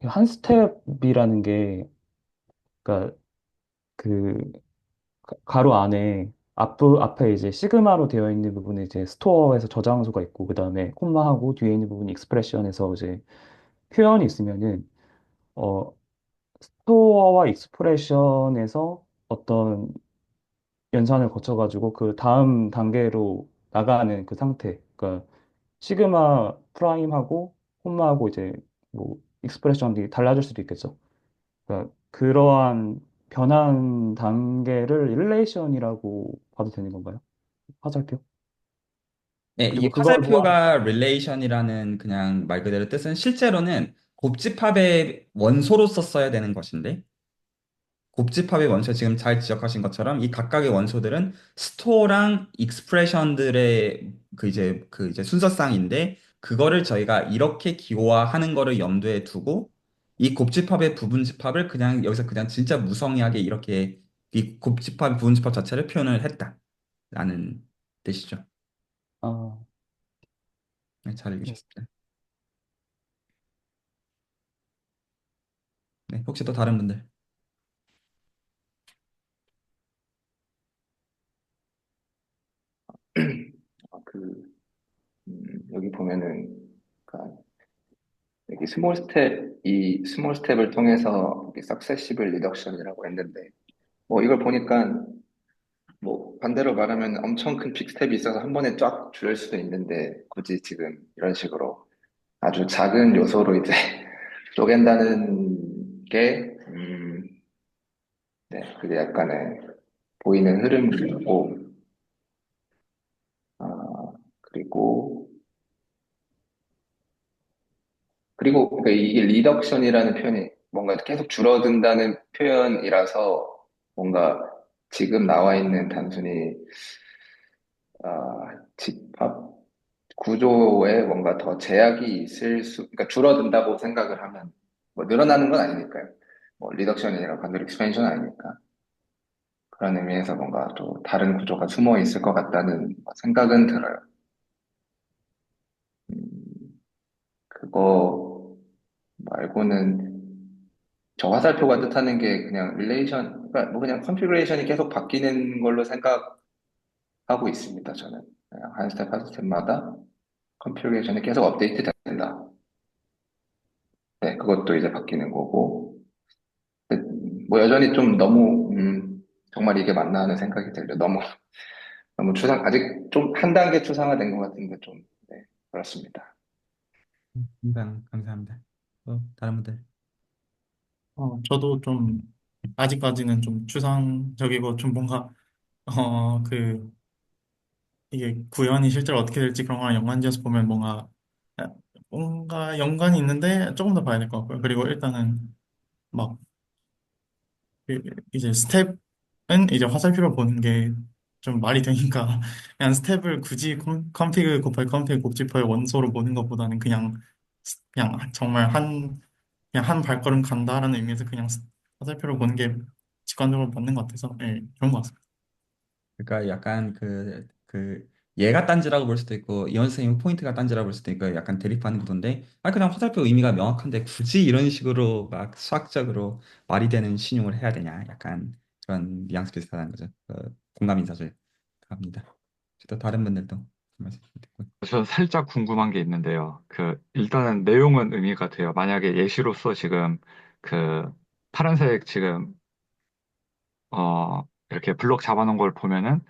한 스텝이라는 게 그러니까 그 가로 안에 앞에 이제 시그마로 되어 있는 부분에 이제 스토어에서 저장소가 있고 그다음에 콤마하고 뒤에 있는 부분이 익스프레션에서 이제 표현이 있으면은 어 스토어와 익스프레션에서 어떤 연산을 거쳐가지고 그 다음 단계로 나가는 그 상태. 그러니까 시그마 프라임하고 콤마하고 이제 뭐 익스프레션이 달라질 수도 있겠죠. 그러니까 그러한 변환 단계를 릴레이션이라고 봐도 되는 건가요? 화살표? 네, 이 그리고 그걸 모아 화살표가 relation이라는 그냥 말 그대로 뜻은 실제로는 곱집합의 원소로서 써야 되는 것인데 곱집합의 원소 지금 잘 지적하신 것처럼 이 각각의 원소들은 스토어랑 익스프레션들의 그 이제 순서쌍인데 그거를 저희가 이렇게 기호화하는 거를 염두에 두고 이 곱집합의 부분집합을 그냥 여기서 그냥 진짜 무성의하게 이렇게 이 곱집합 부분집합 자체를 표현을 했다라는 뜻이죠. 아, 네, 잘 네. 읽으셨습니다. 네, 혹시 또 다른 분들? 그, 여기 보면은, 그러니까 여기 스몰 스텝을 통해서 석세시블 리덕션이라고 했는데, 뭐 이걸 보니까 뭐 반대로 말하면 엄청 큰 빅스텝이 있어서 한 번에 쫙 줄일 수도 있는데 굳이 지금 이런 식으로 아주 작은 요소로 이제 쪼갠다는 게 네, 그게 약간의 보이는 흐름이고 아, 그리고 그러니까 이게 리덕션이라는 표현이 뭔가 계속 줄어든다는 표현이라서 뭔가 지금 나와 있는 단순히 집합 구조에 뭔가 더 제약이 그러니까 줄어든다고 생각을 하면, 뭐 늘어나는 건 아니니까요. 뭐 리덕션이나 반대로 익스펜션 아니니까. 그런 의미에서 뭔가 또 다른 구조가 숨어 있을 것 같다는 생각은 들어요. 음, 그거 말고는 저 화살표가 뜻하는 게 그냥 그러니까 뭐 그냥 컨피그레이션이 계속 바뀌는 걸로 생각하고 있습니다, 저는. 그냥 한 스텝 한 스텝마다 컨피그레이션이 계속 업데이트 된다. 네, 그것도 이제 바뀌는 거고. 뭐 여전히 좀 너무 정말 이게 맞나 하는 생각이 들려. 너무 아직 좀 한 단계 추상화된 것 같은데 좀 네, 그렇습니다. 감사합니다. 또 다른 분들? 저도 좀 아직까지는 좀 추상적이고 좀 뭔가 그 이게 구현이 실제로 어떻게 될지 그런 거랑 연관지어서 보면 뭔가 연관이 있는데 조금 더 봐야 될 것 같고요. 그리고 일단은 막 이제 스텝은 이제 화살표로 보는 게 좀 말이 되니까 그냥 스텝을 굳이 컴피그 곱하기 컴피그 곱지퍼의 원소로 보는 것보다는 그냥 정말 그냥 한 발걸음 간다라는 의미에서 그냥 화살표로 보는 게 직관적으로 맞는 것 같아서 예, 좋은 것 같습니다. 그러니까 약간 얘가 딴지라고 볼 수도 있고 이현 선생님 포인트가 딴지라고 볼 수도 있고 약간 대립하는 구도인데 그냥 화살표 의미가 명확한데 굳이 이런 식으로 막 수학적으로 말이 되는 신용을 해야 되냐 약간 그런 뉘앙스 비슷하다는 거죠. 공감 인사를 합니다. 또 다른 분들도 말씀 듣고. 저 살짝 궁금한 게 있는데요. 일단은 내용은 의미가 돼요. 만약에 예시로서 지금 그 파란색 지금, 이렇게 블록 잡아놓은 걸 보면은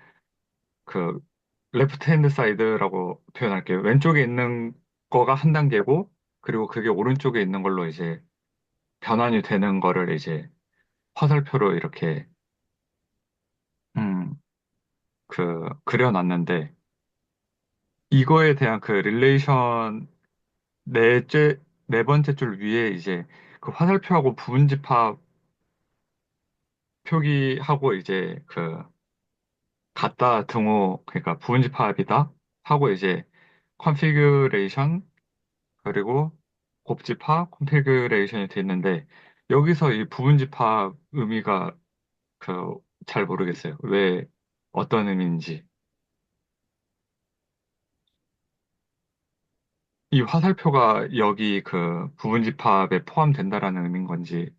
그 레프트 핸드 사이드라고 표현할게요. 왼쪽에 있는 거가 한 단계고, 그리고 그게 오른쪽에 있는 걸로 이제 변환이 되는 거를 이제 화살표로 이렇게, 음, 그려놨는데, 이거에 대한 그 릴레이션 넷째, 네 번째 줄 위에 이제 그 화살표하고 부분집합 표기하고 이제 그 같다 등호 그러니까 부분집합이다 하고 이제 컨피규레이션 그리고 곱집합 컨피규레이션이 돼 있는데 여기서 이 부분집합 의미가 그 잘 모르겠어요. 왜 어떤 의미인지. 이 화살표가 여기 그 부분집합에 포함된다라는 의미인 건지를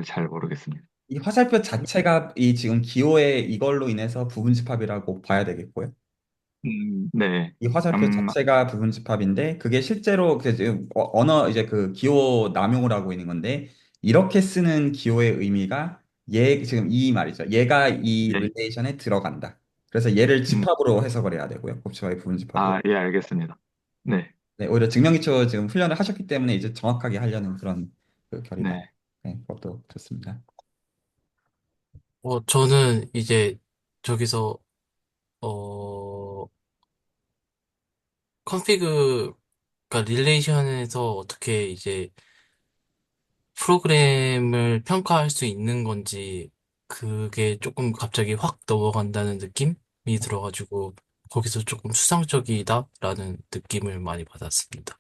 잘 모르겠습니다. 이 화살표 자체가 이 지금 기호의 이걸로 인해서 부분집합이라고 봐야 되겠고요. 네. 이 화살표 음, 자체가 부분집합인데 그게 실제로 그 지금 언어 이제 그 기호 남용을 하고 있는 건데 이렇게 쓰는 기호의 의미가 얘 지금 이 말이죠. 얘가 이 예, 릴레이션에 들어간다. 그래서 얘를 음, 집합으로 해석을 해야 되고요. 곱집합이 부분집합으로. 아, 예, 알겠습니다. 네, 네, 오히려 증명기초 지금 훈련을 하셨기 때문에 이제 정확하게 하려는 그런 그 결이다. 네. 네, 그것도 좋습니다. 저는 이제 저기서, 어, 컨피그, 그러니까 릴레이션에서 어떻게 이제 프로그램을 평가할 수 있는 건지, 그게 조금 갑자기 확 넘어간다는 느낌이 들어가지고, 거기서 조금 수상적이다라는 느낌을 많이 받았습니다.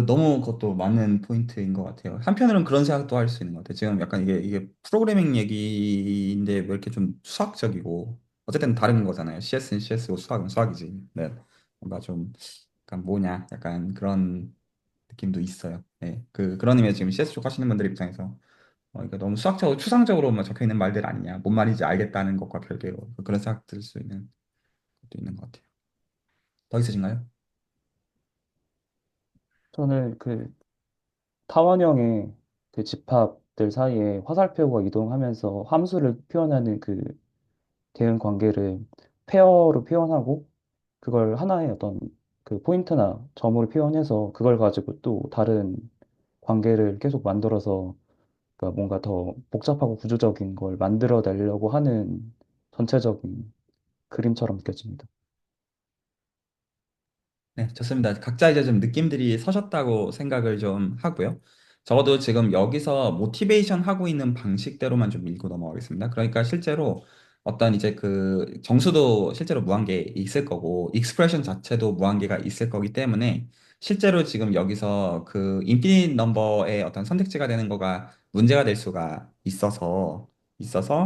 너무 그것도 맞는 포인트인 것 같아요. 한편으로는 그런 생각도 할 수 있는 것 같아요. 지금 약간 이게 프로그래밍 얘기인데 왜 이렇게 좀 수학적이고, 어쨌든 다른 거잖아요. CS는 CS고 수학은 수학이지. 네. 뭔가 좀, 약간 뭐냐, 약간 그런 느낌도 있어요. 네. 그런 의미에서 지금 CS 쪽 하시는 분들 입장에서, 이거 너무 수학적으로, 추상적으로만 적혀 있는 말들 아니냐. 뭔 말인지 알겠다는 것과 별개로 그런 생각 들 수 있는 것도 있는 것 같아요. 더 있으신가요? 저는 그 타원형의 그 집합들 사이에 화살표가 이동하면서 함수를 표현하는 그 대응 관계를 페어로 표현하고 그걸 하나의 어떤 그 포인트나 점으로 표현해서 그걸 가지고 또 다른 관계를 계속 만들어서 그러니까 뭔가 더 복잡하고 구조적인 걸 만들어 내려고 하는 전체적인 그림처럼 느껴집니다. 네, 좋습니다. 각자 이제 좀 느낌들이 서셨다고 생각을 좀 하고요. 적어도 지금 여기서 모티베이션 하고 있는 방식대로만 좀 밀고 넘어가겠습니다. 그러니까 실제로 어떤 이제 그 정수도 실제로 무한계 있을 거고, 익스프레션 자체도 무한계가 있을 거기 때문에 실제로 지금 여기서 그 인피니트 넘버의 어떤 선택지가 되는 거가 문제가 될 수가 있어서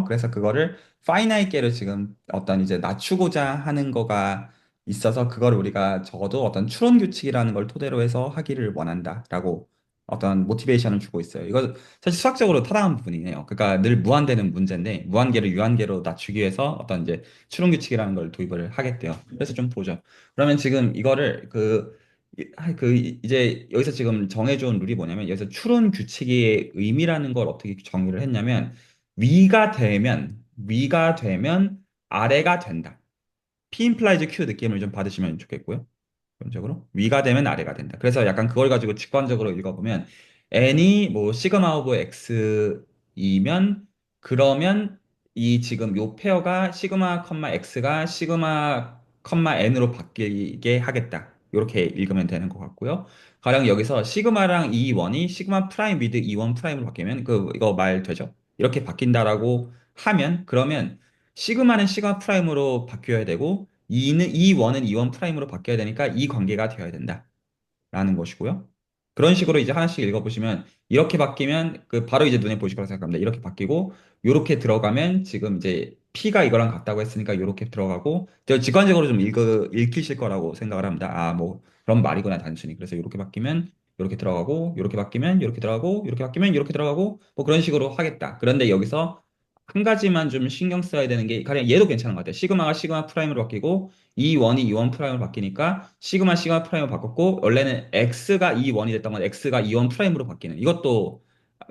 그래서 그거를 파이나이트계로 지금 어떤 이제 낮추고자 하는 거가 있어서 그걸 우리가 적어도 어떤 추론 규칙이라는 걸 토대로 해서 하기를 원한다라고 어떤 모티베이션을 주고 있어요. 이거 사실 수학적으로 타당한 부분이에요. 그러니까 늘 무한대는 문제인데 무한계를 유한계로 낮추기 위해서 어떤 이제 추론 규칙이라는 걸 도입을 하겠대요. 그래서 좀 보죠. 그러면 지금 이거를 이제 여기서 지금 정해준 룰이 뭐냐면 여기서 추론 규칙의 의미라는 걸 어떻게 정의를 했냐면 위가 되면 아래가 된다. P implies Q 느낌을 좀 받으시면 좋겠고요. 기본적으로 위가 되면 아래가 된다. 그래서 약간 그걸 가지고 직관적으로 읽어보면 n이 뭐 시그마 오브 x이면 그러면 이 지금 요 페어가 시그마 컴마 x가 시그마 컴마 n으로 바뀌게 하겠다. 이렇게 읽으면 되는 것 같고요. 가령 여기서 시그마랑 E1이 시그마 프라임 위드 E1 프라임으로 바뀌면 이거 말 되죠? 이렇게 바뀐다라고 하면 그러면 시그마는 시그마 프라임으로 바뀌어야 되고 E1은 E1 프라임으로 바뀌어야 되니까 이 관계가 되어야 된다. 라는 것이고요. 그런 식으로 이제 하나씩 읽어보시면 이렇게 바뀌면 바로 이제 눈에 보실 거라 생각합니다. 이렇게 바뀌고 이렇게 들어가면 지금 이제 P가 이거랑 같다고 했으니까 이렇게 들어가고 제가 직관적으로 좀 읽히실 거라고 생각을 합니다. 아, 뭐 그런 말이구나 단순히. 그래서 이렇게 바뀌면 이렇게 들어가고 이렇게 바뀌면 이렇게 들어가고 이렇게 바뀌면 이렇게 들어가고 뭐 그런 식으로 하겠다. 그런데 여기서 한 가지만 좀 신경 써야 되는 게 가령 얘도 괜찮은 것 같아요. 시그마가 시그마 프라임으로 바뀌고 E1이 E1 프라임으로 바뀌니까 시그마 프라임으로 바꿨고 원래는 X가 E1이 됐던 건 X가 E1 프라임으로 바뀌는 이것도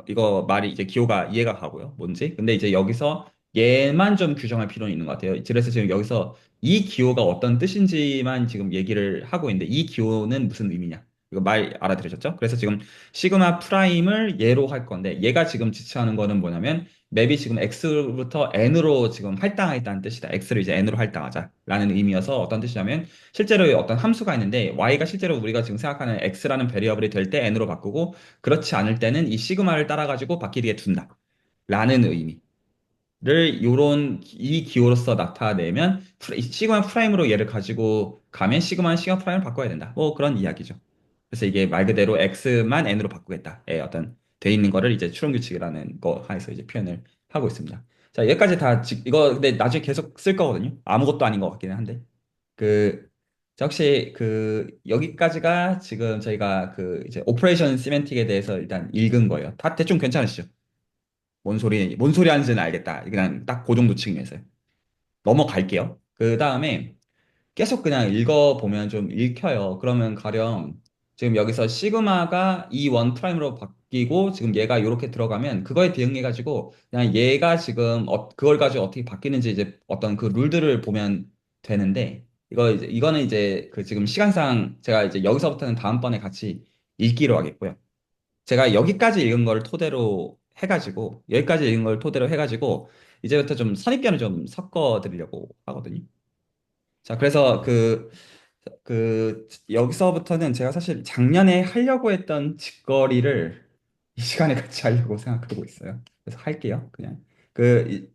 이거 말이 이제 기호가 이해가 가고요. 뭔지. 근데 이제 여기서 얘만 좀 규정할 필요는 있는 것 같아요. 그래서 지금 여기서 이 기호가 어떤 뜻인지만 지금 얘기를 하고 있는데 이 기호는 무슨 의미냐? 이거 말 알아들으셨죠? 그래서 지금 시그마 프라임을 얘로 할 건데 얘가 지금 지칭하는 거는 뭐냐면 맵이 지금 X부터 N으로 지금 할당하겠다는 뜻이다. X를 이제 N으로 할당하자라는 의미여서 어떤 뜻이냐면 실제로 어떤 함수가 있는데 Y가 실제로 우리가 지금 생각하는 X라는 베리어블이 될 때 N으로 바꾸고 그렇지 않을 때는 이 시그마를 따라가지고 바뀌게 둔다. 라는 의미를 요런 이 기호로서 나타내면 시그마 프라임으로 얘를 가지고 가면 시그마는 시그마 프라임을 바꿔야 된다. 뭐 그런 이야기죠. 그래서 이게 말 그대로 x만 n으로 바꾸겠다의 어떤 돼 있는 거를 이제 추론 규칙이라는 거 하에서 이제 표현을 하고 있습니다. 자, 여기까지 다 이거 근데 나중에 계속 쓸 거거든요. 아무것도 아닌 것 같기는 한데. 그 자, 혹시 여기까지가 지금 저희가 이제 오퍼레이션 시멘틱에 대해서 일단 읽은 거예요. 다 대충 괜찮으시죠? 뭔 소리 하는지는 알겠다. 그냥 딱 그 정도 측면에서요. 넘어갈게요. 그 다음에 계속 그냥 읽어보면 좀 읽혀요. 그러면 가령 지금 여기서 시그마가 E1 프라임으로 바뀌고 지금 얘가 이렇게 들어가면 그거에 대응해가지고 그냥 얘가 지금 그걸 가지고 어떻게 바뀌는지 이제 어떤 그 룰들을 보면 되는데 이거는 이제 지금 시간상 제가 이제 여기서부터는 다음번에 같이 읽기로 하겠고요. 제가 여기까지 읽은 걸 토대로 해가지고 이제부터 좀 선입견을 좀 섞어 드리려고 하거든요. 자, 그래서 여기서부터는 제가 사실 작년에 하려고 했던 직거리를 이 시간에 같이 하려고 생각하고 있어요. 그래서 할게요, 그냥.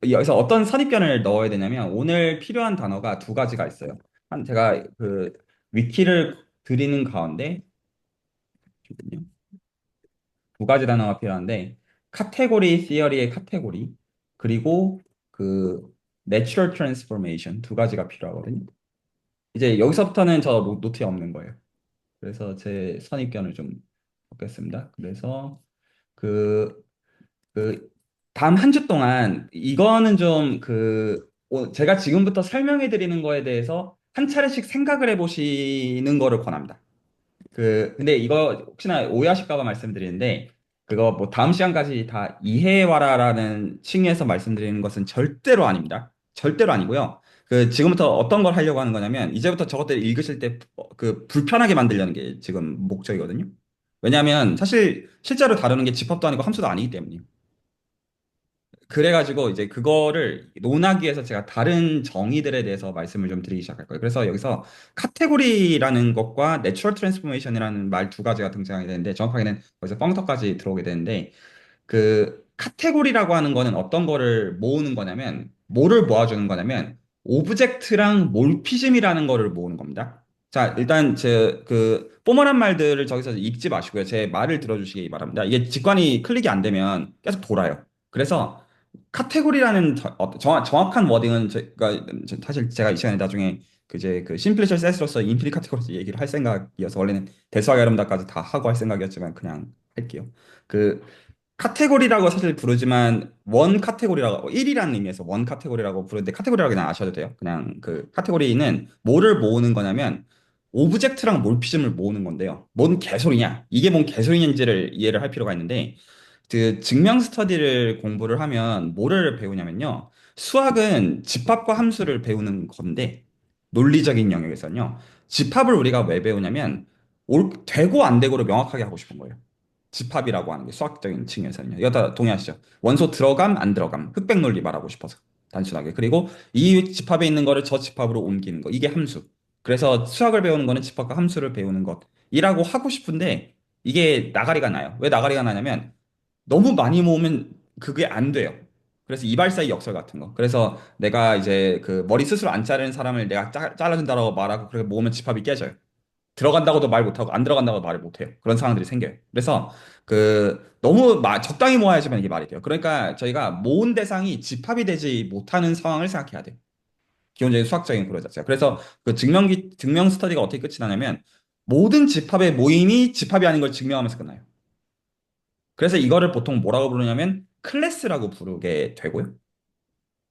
여기서 어떤 선입견을 넣어야 되냐면, 오늘 필요한 단어가 두 가지가 있어요. 제가 위키를 드리는 가운데, 잠깐만요. 두 가지 단어가 필요한데, 카테고리 시어리의 카테고리, 그리고 그, 내추럴 트랜스포메이션 두 가지가 필요하거든요. 이제 여기서부터는 저 노트에 없는 거예요. 그래서 제 선입견을 좀 바꿨습니다. 그래서 그, 다음 한 주 동안 이거는 좀 제가 지금부터 설명해 드리는 거에 대해서 한 차례씩 생각을 해 보시는 거를 권합니다. 근데 이거 혹시나 오해하실까 봐 말씀드리는데, 그거 뭐 다음 시간까지 다 이해해와라라는 층에서 말씀드리는 것은 절대로 아닙니다. 절대로 아니고요. 지금부터 어떤 걸 하려고 하는 거냐면, 이제부터 저것들 읽으실 때, 불편하게 만들려는 게 지금 목적이거든요. 왜냐하면, 사실, 실제로 다루는 게 집합도 아니고 함수도 아니기 때문에. 그래가지고 이제 그거를 논하기 위해서 제가 다른 정의들에 대해서 말씀을 좀 드리기 시작할 거예요. 그래서 여기서 카테고리라는 것과 내추럴 트랜스포메이션이라는 말 두 가지가 등장하게 되는데 정확하게는 거기서 펑터까지 들어오게 되는데 카테고리라고 하는 거는 어떤 거를 모으는 거냐면 뭐를 모아주는 거냐면 오브젝트랑 몰피즘이라는 거를 모으는 겁니다. 자, 일단 포멀한 말들을 저기서 읽지 마시고요. 제 말을 들어주시기 바랍니다. 이게 직관이 클릭이 안 되면 계속 돌아요. 그래서 카테고리라는 정확한 워딩은 사실 제가 이 시간에 나중에 심플리셔 셋으로서 인피니 카테고리 얘기를 할 생각이어서 원래는 대수학의 아름다까지 다 하고 할 생각이었지만 그냥 할게요. 그 카테고리라고 사실 부르지만 원 카테고리라고 1이라는 의미에서 원 카테고리라고 부르는데 카테고리라고 그냥 아셔도 돼요. 그냥 카테고리는 뭐를 모으는 거냐면 오브젝트랑 몰피즘을 모으는 건데요. 뭔 개소리냐? 이게 뭔 개소리인지를 이해를 할 필요가 있는데 증명 스터디를 공부를 하면 뭐를 배우냐면요. 수학은 집합과 함수를 배우는 건데 논리적인 영역에서는요. 집합을 우리가 왜 배우냐면 되고 안 되고를 명확하게 하고 싶은 거예요. 집합이라고 하는 게 수학적인 측면에서는요. 이거 다 동의하시죠? 원소 들어감, 안 들어감. 흑백 논리 말하고 싶어서. 단순하게. 그리고 이 집합에 있는 거를 저 집합으로 옮기는 거. 이게 함수. 그래서 수학을 배우는 거는 집합과 함수를 배우는 것이라고 하고 싶은데 이게 나가리가 나요. 왜 나가리가 나냐면 너무 많이 모으면 그게 안 돼요. 그래서 이발사의 역설 같은 거. 그래서 내가 이제 머리 스스로 안 자르는 사람을 내가 잘라준다고 말하고 그렇게 모으면 집합이 깨져요. 들어간다고도 말 못하고 안 들어간다고도 말을 못해요. 그런 상황들이 생겨요. 그래서 너무 적당히 모아야지만 이게 말이 돼요. 그러니까 저희가 모은 대상이 집합이 되지 못하는 상황을 생각해야 돼요. 기본적인 수학적인 구조 자체가. 그래서 증명 스터디가 어떻게 끝이 나냐면 모든 집합의 모임이 집합이 아닌 걸 증명하면서 끝나요. 그래서 이거를 보통 뭐라고 부르냐면 클래스라고 부르게 되고요.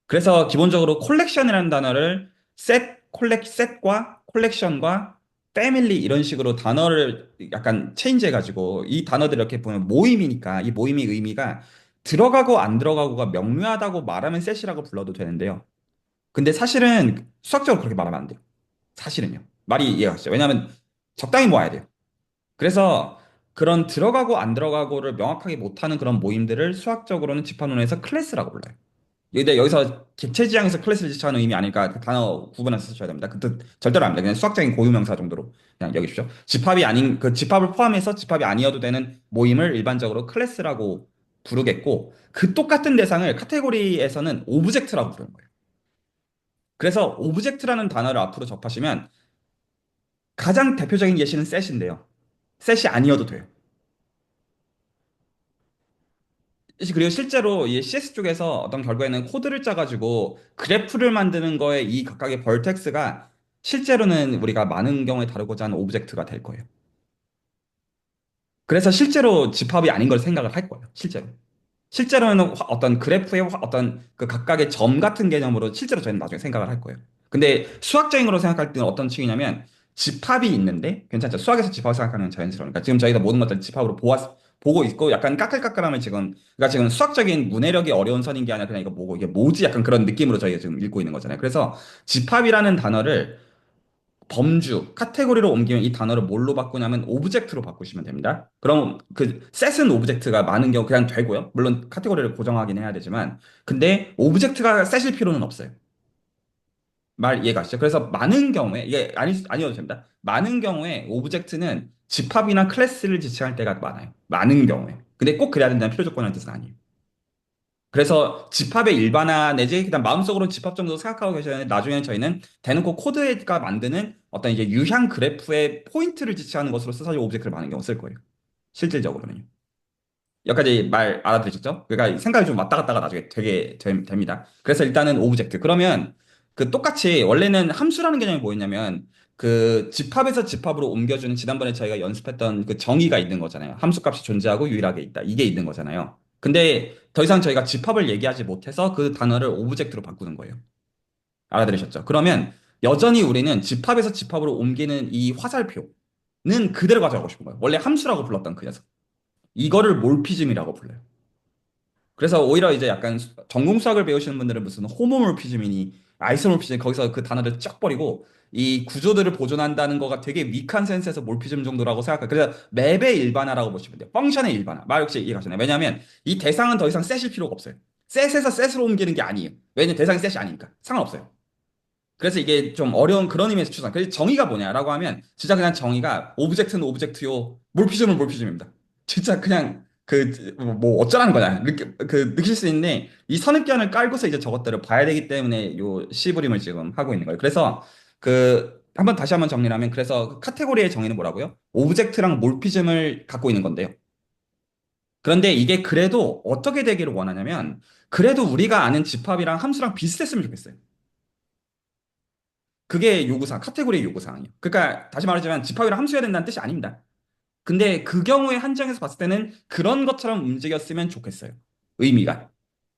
그래서 기본적으로 콜렉션이라는 단어를 셋과 콜렉션과 패밀리 이런 식으로 단어를 약간 체인지 해가지고 이 단어들 이렇게 보면 모임이니까 이 모임의 의미가 들어가고 안 들어가고가 명료하다고 말하면 셋이라고 불러도 되는데요. 근데 사실은 수학적으로 그렇게 말하면 안 돼요. 사실은요. 말이 이해가 가시죠? 왜냐하면 적당히 모아야 돼요. 그래서 그런 들어가고 안 들어가고를 명확하게 못하는 그런 모임들을 수학적으로는 집합론에서 클래스라고 불러요. 근데 여기서 객체지향에서 클래스를 지칭하는 의미 아니니까 그 단어 구분해서 쓰셔야 됩니다. 그 뜻 절대로 안 됩니다. 그냥 수학적인 고유명사 정도로 그냥 여기십시오. 집합이 아닌 집합을 포함해서 집합이 아니어도 되는 모임을 일반적으로 클래스라고 부르겠고 그 똑같은 대상을 카테고리에서는 오브젝트라고 부르는 거예요. 그래서 오브젝트라는 단어를 앞으로 접하시면 가장 대표적인 예시는 셋인데요. 셋이 아니어도 돼요. 그리고 실제로 이 CS 쪽에서 어떤 결과에는 코드를 짜가지고 그래프를 만드는 거에 이 각각의 벌텍스가 실제로는 우리가 많은 경우에 다루고자 하는 오브젝트가 될 거예요. 그래서 실제로 집합이 아닌 걸 생각을 할 거예요. 실제로. 실제로는 어떤 그래프의 어떤 그 각각의 점 같은 개념으로 실제로 저희는 나중에 생각을 할 거예요. 근데 수학적인 거로 생각할 때는 어떤 층이냐면 집합이 있는데 괜찮죠? 수학에서 집합을 생각하는 건 자연스러우니까 지금 저희가 모든 것들을 집합으로 보고 있고 약간 까끌까끌함을 지금 그러니까 지금 수학적인 문해력이 어려운 선인 게 아니라 그냥 이거 뭐고 이게 뭐지 약간 그런 느낌으로 저희가 지금 읽고 있는 거잖아요. 그래서 집합이라는 단어를 범주, 카테고리로 옮기면 이 단어를 뭘로 바꾸냐면 오브젝트로 바꾸시면 됩니다. 그럼 그 셋은 오브젝트가 많은 경우 그냥 되고요. 물론 카테고리를 고정하긴 해야 되지만 근데 오브젝트가 셋일 필요는 없어요. 말 이해가시죠? 그래서 많은 경우에 이게 아니어도 됩니다. 많은 경우에 오브젝트는 집합이나 클래스를 지칭할 때가 많아요. 많은 경우에. 근데 꼭 그래야 된다는 필요 조건이라는 뜻은 아니에요. 그래서 집합의 일반화 내지 그냥 마음속으로 집합 정도 생각하고 계시는데 나중에 저희는 대놓고 코드가 만드는 어떤 이제 유형 그래프의 포인트를 지칭하는 것으로 사실 오브젝트를 많은 경우 쓸 거예요. 실질적으로는요. 여기까지 말 알아들으셨죠? 그러니까 생각이 좀 왔다 갔다가 나중에 되게 됩니다. 그래서 일단은 오브젝트. 그러면 그 똑같이 원래는 함수라는 개념이 뭐였냐면 그 집합에서 집합으로 옮겨주는 지난번에 저희가 연습했던 그 정의가 있는 거잖아요. 함수값이 존재하고 유일하게 있다. 이게 있는 거잖아요. 근데 더 이상 저희가 집합을 얘기하지 못해서 그 단어를 오브젝트로 바꾸는 거예요. 알아들으셨죠? 그러면 여전히 우리는 집합에서 집합으로 옮기는 이 화살표는 그대로 가져가고 싶은 거예요. 원래 함수라고 불렀던 그 녀석. 이거를 몰피즘이라고 불러요. 그래서 오히려 이제 약간 전공 수학을 배우시는 분들은 무슨 호모몰피즘이니 아이소몰피즘 거기서 그 단어를 쫙 버리고 이 구조들을 보존한다는 거가 되게 위크한 센스에서 몰피즘 정도라고 생각해요. 그래서 맵의 일반화라고 보시면 돼요. 펑션의 일반화. 말 역시 이해가시나요? 왜냐하면 이 대상은 더 이상 셋일 필요가 없어요. 셋에서 셋으로 옮기는 게 아니에요. 왜냐면 대상이 셋이 아니니까. 상관없어요. 그래서 이게 좀 어려운 그런 의미에서 추상. 그래서 정의가 뭐냐라고 하면 진짜 그냥 정의가 오브젝트는 오브젝트요. 몰피즘은 몰피즘입니다. 진짜 그냥 뭐 어쩌라는 거냐 느낄 수 있는데 이 선입견을 깔고서 이제 저것들을 봐야 되기 때문에 요 시부림을 지금 하고 있는 거예요. 그래서 그 한번 다시 한번 정리를 하면 그래서 그 카테고리의 정의는 뭐라고요? 오브젝트랑 몰피즘을 갖고 있는 건데요. 그런데 이게 그래도 어떻게 되기를 원하냐면 그래도 우리가 아는 집합이랑 함수랑 비슷했으면 좋겠어요. 그게 요구사항, 카테고리의 요구사항이에요. 그러니까 다시 말하자면 집합이랑 함수여야 된다는 뜻이 아닙니다. 근데 그 경우에 한정해서 봤을 때는 그런 것처럼 움직였으면 좋겠어요. 의미가.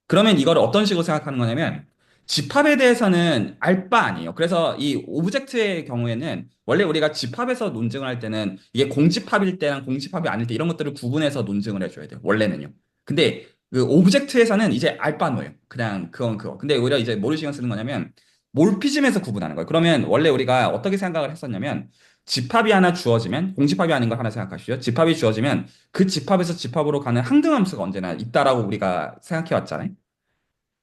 그러면 이걸 어떤 식으로 생각하는 거냐면 집합에 대해서는 알 바 아니에요. 그래서 이 오브젝트의 경우에는 원래 우리가 집합에서 논증을 할 때는 이게 공집합일 때랑 공집합이 아닐 때 이런 것들을 구분해서 논증을 해줘야 돼요. 원래는요. 근데 그 오브젝트에서는 이제 알 바 노예요. 그냥 그건 그거. 근데 오히려 이제 뭐를 신경 쓰는 거냐면 몰피즘에서 구분하는 거예요. 그러면 원래 우리가 어떻게 생각을 했었냐면 집합이 하나 주어지면 공집합이 아닌 걸 하나 생각하시죠. 집합이 주어지면 그 집합에서 집합으로 가는 항등함수가 언제나 있다라고 우리가 생각해 왔잖아요.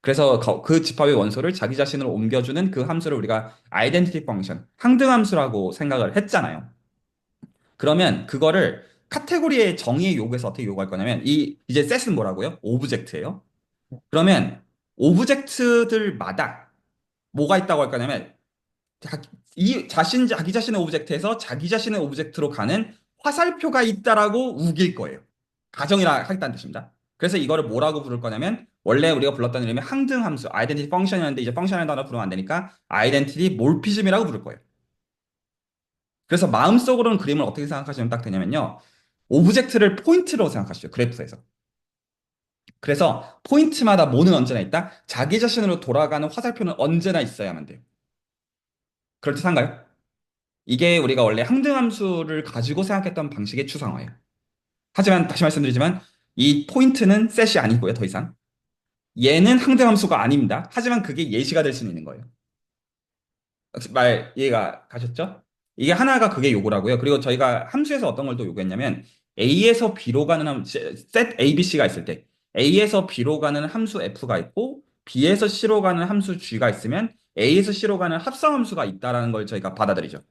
그래서 그 집합의 원소를 자기 자신으로 옮겨주는 그 함수를 우리가 아이덴티티 펑션, 항등함수라고 생각을 했잖아요. 그러면 그거를 카테고리의 정의의 요구에서 어떻게 요구할 거냐면 이제 셋은 뭐라고요? 오브젝트예요. 그러면 오브젝트들마다 뭐가 있다고 할 거냐면 자기 자신의 오브젝트에서 자기 자신의 오브젝트로 가는 화살표가 있다라고 우길 거예요. 가정이라 하겠다는 뜻입니다. 그래서 이거를 뭐라고 부를 거냐면 원래 우리가 불렀던 이름이 항등함수, 아이덴티티 펑션이었는데 이제 펑션을 단어 부르면 안 되니까 아이덴티티 몰피즘이라고 부를 거예요. 그래서 마음속으로는 그림을 어떻게 생각하시면 딱 되냐면요. 오브젝트를 포인트로 생각하시죠. 그래프에서. 그래서 포인트마다 뭐는 언제나 있다? 자기 자신으로 돌아가는 화살표는 언제나 있어야만 돼요. 그럴듯한가요? 이게 우리가 원래 항등함수를 가지고 생각했던 방식의 추상화예요. 하지만 다시 말씀드리지만 이 포인트는 셋이 아니고요, 더 이상. 얘는 항등함수가 아닙니다. 하지만 그게 예시가 될 수는 있는 거예요. 혹시 말 이해가 가셨죠? 이게 하나가 그게 요구라고요. 그리고 저희가 함수에서 어떤 걸 또 요구했냐면 A에서 B로 가는 셋 A, B, C가 있을 때 A에서 B로 가는 함수 F가 있고 B에서 C로 가는 함수 G가 있으면 A에서 C로 가는 합성함수가 있다라는 걸 저희가 받아들이죠.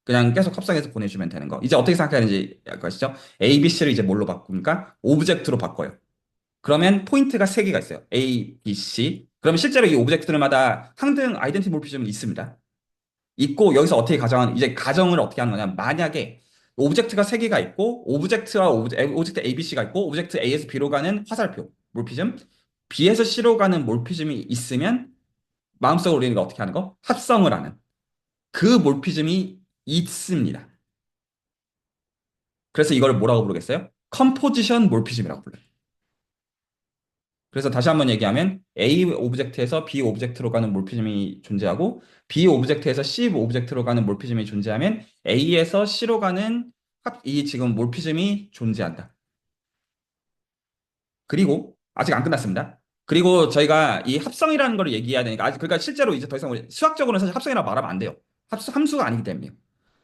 그냥 계속 합성해서 보내주면 되는 거. 이제 어떻게 생각하는지 알 것이죠? A, B, C를 이제 뭘로 바꿉니까? 오브젝트로 바꿔요. 그러면 포인트가 세 개가 있어요. A, B, C. 그러면 실제로 이 오브젝트들마다 항등 아이덴티 몰피즘은 있습니다. 있고 여기서 어떻게 가정하는 이제 가정을 어떻게 하는 거냐? 만약에 오브젝트가 세 개가 있고 오브젝트 A, B, C가 있고 오브젝트 A에서 B로 가는 화살표 몰피즘, B에서 C로 가는 몰피즘이 있으면 마음속으로 우리는 어떻게 하는 거? 합성을 하는 그 몰피즘이 있습니다. 그래서 이걸 뭐라고 부르겠어요? 컴포지션 몰피즘이라고 불러요. 그래서 다시 한번 얘기하면 A 오브젝트에서 B 오브젝트로 가는 몰피즘이 존재하고 B 오브젝트에서 C 오브젝트로 가는 몰피즘이 존재하면 A에서 C로 가는 이 지금 몰피즘이 존재한다. 그리고 아직 안 끝났습니다. 그리고 저희가 이 합성이라는 걸 얘기해야 되니까 아직 그러니까 실제로 이제 더 이상 우리 수학적으로는 사실 합성이라고 말하면 안 돼요. 함수가 아니기 때문에요.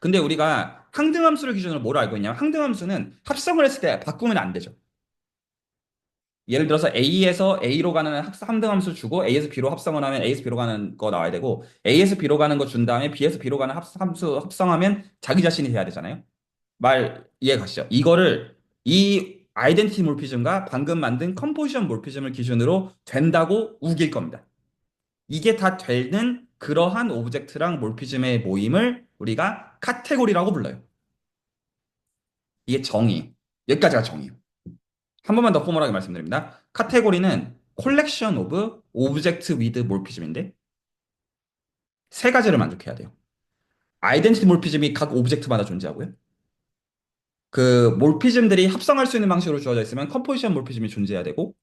근데 우리가 항등함수를 기준으로 뭘 알고 있냐면 항등함수는 합성을 했을 때 바꾸면 안 되죠. 예를 들어서 A에서 A로 가는 함등함수 주고 A에서 B로 합성을 하면 A에서 B로 가는 거 나와야 되고 A에서 B로 가는 거 준 다음에 B에서 B로 가는 함수 합성하면 자기 자신이 돼야 되잖아요. 말 이해 가시죠? 이거를 이 아이덴티티 몰피즘과 방금 만든 컴포지션 몰피즘을 기준으로 된다고 우길 겁니다. 이게 다 되는 그러한 오브젝트랑 몰피즘의 모임을 우리가 카테고리라고 불러요. 이게 정의. 여기까지가 정의예요. 한 번만 더 포멀하게 말씀드립니다. 카테고리는 콜렉션 오브 오브젝트 위드 몰피즘인데 세 가지를 만족해야 돼요. 아이덴티티 몰피즘이 각 오브젝트마다 존재하고요. 그 몰피즘들이 합성할 수 있는 방식으로 주어져 있으면 컴포지션 몰피즘이 존재해야 되고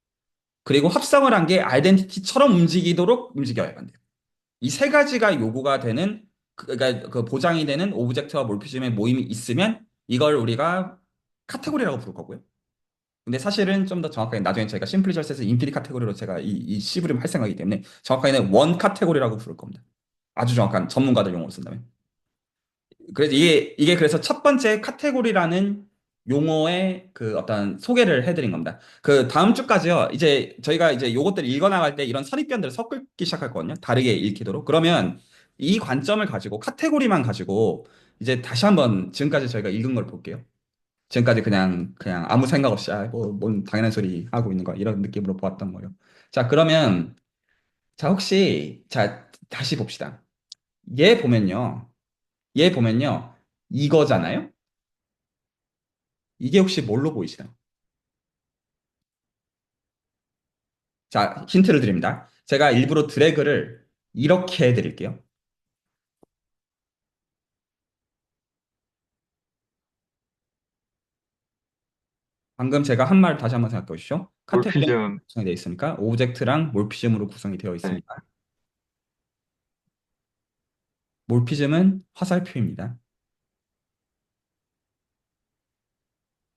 그리고 합성을 한 게 아이덴티티처럼 움직이도록 움직여야만 돼요. 이 세 가지가 요구가 되는 그러니까 그 보장이 되는 오브젝트와 몰피즘의 모임이 있으면 이걸 우리가 카테고리라고 부를 거고요. 근데 사실은 좀 더 정확하게 나중에 저희가 심플리절스에서 인피니 카테고리로 제가 이 C브림 할 생각이기 때문에 정확하게는 원 카테고리라고 부를 겁니다. 아주 정확한 전문가들 용어로 쓴다면. 그래서 이게 그래서 첫 번째 카테고리라는 용어의 그 어떤 소개를 해드린 겁니다. 그 다음 주까지요. 이제 저희가 이제 요것들 읽어나갈 때 이런 선입견들을 섞기 시작할 거거든요. 다르게 읽히도록. 그러면 이 관점을 가지고 카테고리만 가지고 이제 다시 한번 지금까지 저희가 읽은 걸 볼게요. 지금까지 그냥 아무 생각 없이 뭔 당연한 소리 하고 있는 거야 이런 느낌으로 보았던 거예요. 자 그러면 자 혹시 자 다시 봅시다. 얘 보면요. 얘 보면요. 이거잖아요. 이게 혹시 뭘로 보이시나요? 자 힌트를 드립니다. 제가 일부러 드래그를 이렇게 해드릴게요. 방금 제가 한 말 다시 한번 생각해 보시죠. 카테고리가 몰피즘, 구성이 되어 있으니까 오브젝트랑 몰피즘으로 구성이 되어 네. 있으니까 몰피즘은 화살표입니다.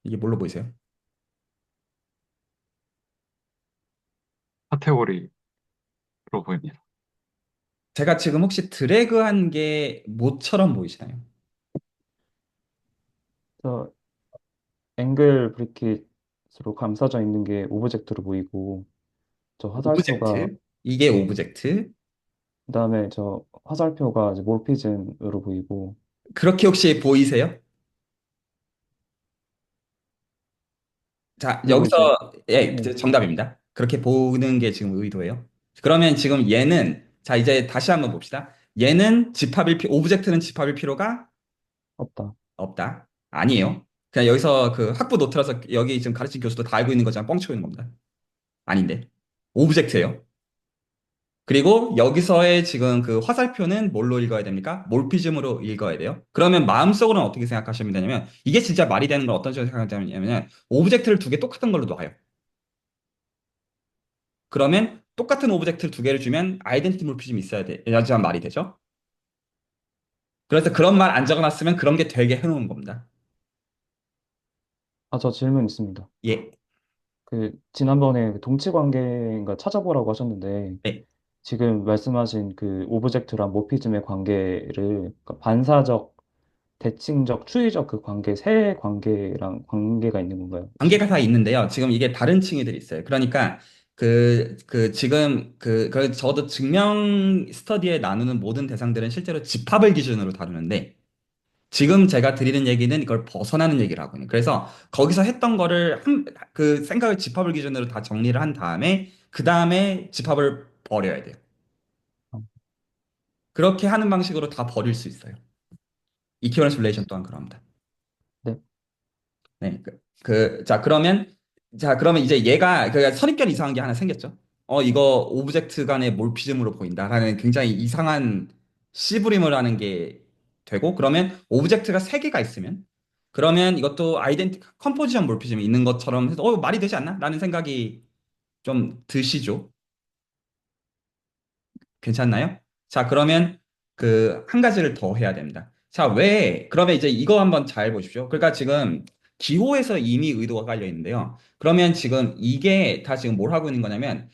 이게 뭘로 보이세요? 카테고리로 보입니다. 제가 지금 혹시 드래그한 게 뭐처럼 보이시나요? 저 앵글 브리킷으로 감싸져 있는 게 오브젝트로 보이고, 저 화살표가, 오브젝트. 이게 오브젝트. 그다음에 저 화살표가 이제 몰피즘으로 보이고, 그렇게 혹시 보이세요? 자, 그리고 이제, 여기서, 예, 네, 정답입니다. 그렇게 보는 게 지금 의도예요. 그러면 지금 얘는, 자, 이제 다시 한번 봅시다. 얘는 오브젝트는 집합일 필요가 없다. 없다. 아니에요. 그냥 여기서 그 학부 노트라서 여기 지금 가르친 교수도 다 알고 있는 거지만 뻥치고 있는 겁니다. 아닌데. 오브젝트예요. 그리고 여기서의 지금 그 화살표는 뭘로 읽어야 됩니까? 몰피즘으로 읽어야 돼요. 그러면 마음속으로는 어떻게 생각하시면 되냐면 이게 진짜 말이 되는 건 어떤 식으로 생각하냐면 오브젝트를 두 개 똑같은 걸로 놔요. 그러면 똑같은 오브젝트를 두 개를 주면 아이덴티티 몰피즘이 있어야 돼. 야지만 말이 되죠. 그래서 그런 말 안 적어놨으면 그런 게 되게 해놓은 겁니다. 아, 저 질문 있습니다. 예. 그, 지난번에 그 동치 관계인가 찾아보라고 하셨는데, 네. 지금 말씀하신 그 오브젝트랑 모피즘의 관계를 그러니까 반사적, 대칭적, 추이적 그 관계, 세 관계랑 관계가 있는 건가요, 혹시? 관계가 다 있는데요. 지금 이게 다른 층위들이 있어요. 그러니까 지금 저도 증명 스터디에 나누는 모든 대상들은 실제로 집합을 기준으로 다루는데 지금 제가 드리는 얘기는 이걸 벗어나는 얘기를 하고 있는. 그래서 거기서 했던 거를 그 생각을 집합을 기준으로 다 정리를 한 다음에 그 다음에 집합을 버려야 돼요. 그렇게 하는 방식으로 다 버릴 수 있어요. 이퀴valence relation 또한 그럽니다. 네. 네, 자, 그러면 이제 얘가, 선입견 이상한 게 하나 생겼죠? 이거 오브젝트 간의 몰피즘으로 보인다라는 굉장히 이상한 씨부림을 하는 게 되고, 그러면 오브젝트가 세 개가 있으면, 그러면 이것도 컴포지션 몰피즘이 있는 것처럼 해서, 말이 되지 않나? 라는 생각이 좀 드시죠? 괜찮나요? 자, 그러면 한 가지를 더 해야 됩니다. 자, 그러면 이제 이거 한번 잘 보십시오. 그러니까 지금 기호에서 이미 의도가 깔려 있는데요. 그러면 지금 이게 다 지금 뭘 하고 있는 거냐면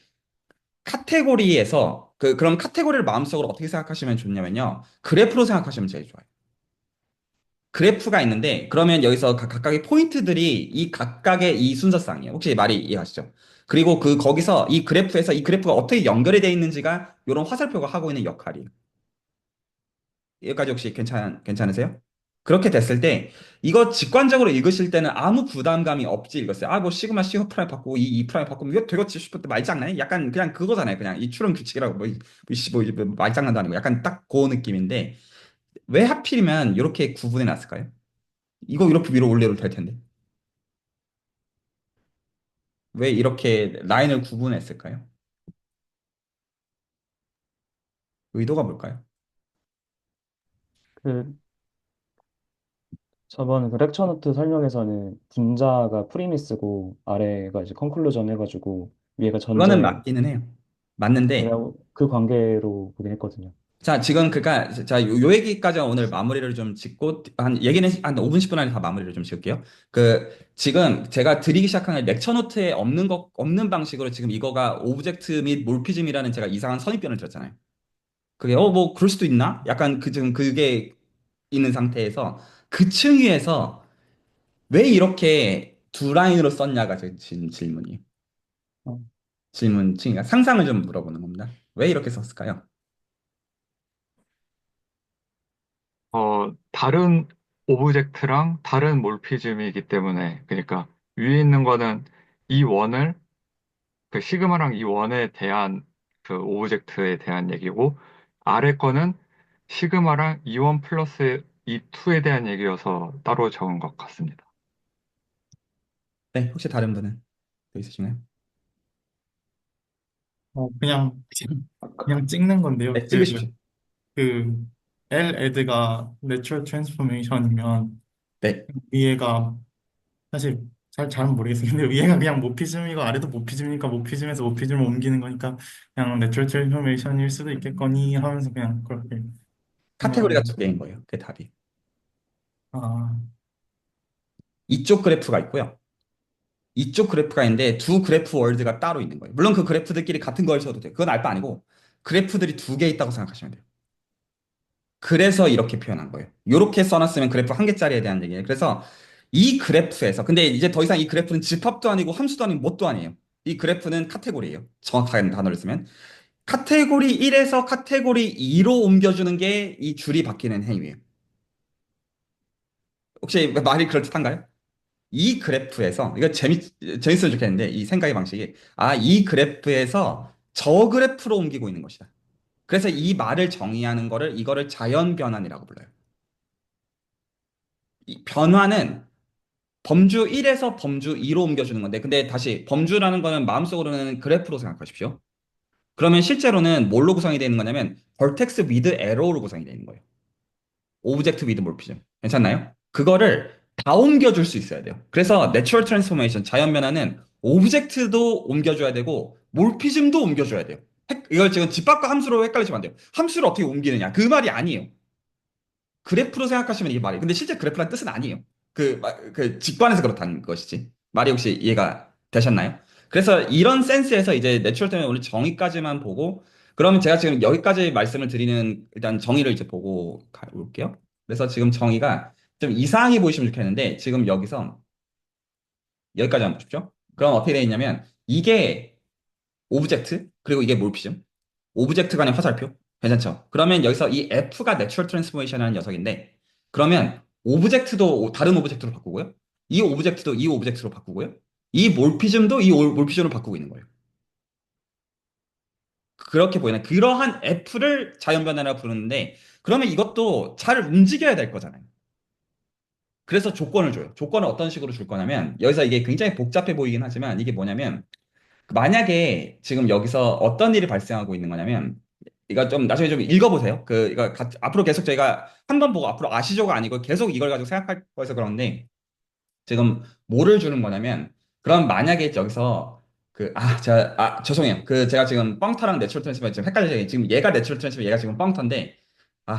카테고리에서 그럼 카테고리를 마음속으로 어떻게 생각하시면 좋냐면요. 그래프로 생각하시면 제일 좋아요. 그래프가 있는데 그러면 여기서 각각의 포인트들이 이 각각의 이 순서상이에요. 혹시 말이 이해가시죠? 그리고 거기서 이 그래프에서 이 그래프가 어떻게 연결이 되어 있는지가 이런 화살표가 하고 있는 역할이에요. 여기까지 혹시 괜찮으세요? 그렇게 됐을 때 이거 직관적으로 읽으실 때는 아무 부담감이 없이 읽었어요. 뭐 시그마 시호 프라임 바꾸고 이 프라임 바꾸면 이거 되겠지 싶을 때 말장난? 약간 그냥 그거잖아요. 그냥 이 추론 규칙이라고 뭐 말장난도 아니고 약간 딱 그 느낌인데 왜 하필이면 이렇게 구분해 놨을까요? 이거 이렇게 위로 올려도 될 텐데 왜 이렇게 라인을 구분했을까요? 의도가 뭘까요? 그 저번 그 렉처 노트 설명에서는 분자가 프리미스고 아래가 이제 컨클루전 해가지고 위에가 그거는 전제 맞기는 해요. 맞는데 그래고 그 관계로 보긴 했거든요. 자, 지금 요 얘기까지 오늘 마무리를 좀 짓고 얘기는 한 5분 10분 안에 다 마무리를 좀 지을게요. 지금 제가 드리기 시작한 렉처 노트에 없는 방식으로 지금 이거가 오브젝트 및 몰피즘이라는 제가 이상한 선입견을 들었잖아요. 그게 뭐 그럴 수도 있나? 약간 지금 그게 있는 상태에서 그 층위에서 왜 이렇게 두 라인으로 썼냐가 제 질문이에요. 어, 질문 층위가 상상을 좀 물어보는 겁니다. 왜 이렇게 썼을까요? 다른 오브젝트랑 다른 몰피즘이기 때문에, 그러니까 위에 있는 거는 이 원을, 그 시그마랑 이 원에 대한 그 오브젝트에 대한 얘기고, 아래 거는 시그마랑 이 원 플러스 이 투에 대한 얘기여서 따로 적은 것 같습니다. 네, 혹시 다른 분은 또 있으신가요? 그냥 아까 그냥 찍는 건데요. 네, 찍으십시오. 그 L 에드가 내추럴 트랜스포메이션이면 네. 위에가 사실 잘은 모르겠어요. 근데 위에가 그냥 모피즘이고 아래도 모피즘이니까 모피즘에서 모피즘을 옮기는 거니까 그냥 내추럴 트랜스포메이션일 수도 있겠거니 하면서 그냥 그렇게 카테고리가 생각을 두 개인 거예요. 그게 답이. 아, 이쪽 그래프가 있고요. 이쪽 그래프가 있는데 두 그래프 월드가 따로 있는 거예요. 물론 그 그래프들끼리 같은 걸 써도 돼요. 그건 알바 아니고 그래프들이 두 개 있다고 생각하시면 돼요. 그래서 이렇게 표현한 거예요. 이렇게 써놨으면 그래프 한 개짜리에 대한 얘기예요. 그래서 이 그래프에서 근데 이제 더 이상 이 그래프는 집합도 아니고 함수도 아니고 뭣도 아니에요. 이 그래프는 카테고리예요. 정확한 단어를 쓰면 카테고리 1에서 카테고리 2로 옮겨주는 게 이 줄이 바뀌는 행위예요. 혹시 말이 그럴듯한가요? 이 그래프에서 이거 재밌으면 좋겠는데 이 생각의 방식이 이 그래프에서 저 그래프로 옮기고 있는 것이다. 그래서 이 말을 정의하는 이거를 자연 변환이라고 불러요. 이 변화는 범주 1에서 범주 2로 옮겨주는 건데 근데 다시 범주라는 거는 마음속으로는 그래프로 생각하십시오. 그러면 실제로는 뭘로 구성이 되어 있는 거냐면 벌텍스 위드 에러로 구성이 되어 있는 거예요. 오브젝트 위드 몰피즘. 괜찮나요? 그거를 다 옮겨줄 수 있어야 돼요. 그래서 내추럴 트랜스포메이션, 자연 변화는 오브젝트도 옮겨줘야 되고 몰피즘도 옮겨줘야 돼요. 이걸 지금 집합과 함수로 헷갈리시면 안 돼요. 함수를 어떻게 옮기느냐. 그 말이 아니에요. 그래프로 생각하시면 이게 말이에요. 근데 실제 그래프란 뜻은 아니에요. 직관에서 그렇다는 것이지. 말이 혹시 이해가 되셨나요? 그래서 이런 센스에서 이제 내추럴 때문에 오늘 정의까지만 보고, 그러면 제가 지금 여기까지 말씀을 드리는 일단 정의를 이제 보고 올게요. 그래서 지금 정의가 좀 이상하게 보이시면 좋겠는데, 지금 여기까지 한번 보십시오. 그럼 어떻게 되어 있냐면, 이게 오브젝트, 그리고 이게 몰피즘. 오브젝트 간의 화살표. 괜찮죠? 그러면 여기서 이 F가 내추럴 트랜스포메이션이라는 녀석인데, 그러면 오브젝트도 다른 오브젝트로 바꾸고요. 이 오브젝트도 이 오브젝트로 바꾸고요. 이 몰피즘도 이 몰피즘으로 바꾸고 있는 거예요. 그렇게 보이는 그러한 F를 자연변화라고 부르는데 그러면 이것도 잘 움직여야 될 거잖아요. 그래서 조건을 줘요. 조건을 어떤 식으로 줄 거냐면 여기서 이게 굉장히 복잡해 보이긴 하지만 이게 뭐냐면 만약에 지금 여기서 어떤 일이 발생하고 있는 거냐면 이거 좀 나중에 좀 읽어보세요. 이거 앞으로 계속 저희가 한 번 보고 앞으로 아시죠가 아니고 계속 이걸 가지고 생각할 거여서 그런데 지금 뭐를 주는 거냐면 그럼 만약에 여기서 죄송해요. 제가 지금 뻥터랑 내추럴 트랜스포머 지금 헷갈려요. 지금 얘가 내추럴 트랜스포머 얘가 지금 뻥터인데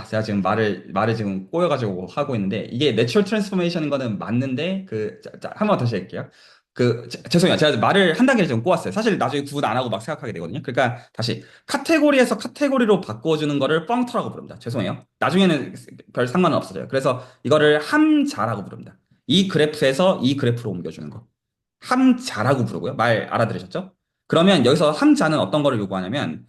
제가 지금 말을 지금 꼬여가지고 하고 있는데 이게 내추럴 트랜스포메이션인 거는 맞는데 한 번 다시 할게요. 죄송해요. 제가 말을 한 단계를 지금 꼬았어요. 사실 나중에 구분 안 하고 막 생각하게 되거든요. 그러니까 다시 카테고리에서 카테고리로 바꿔주는 거를 뻥터라고 부릅니다. 죄송해요. 나중에는 별 상관은 없어져요. 그래서 이거를 함자라고 부릅니다. 이 그래프에서 이 그래프로 옮겨주는 거. 함자라고 부르고요. 말 알아들으셨죠? 그러면 여기서 함자는 어떤 거를 요구하냐면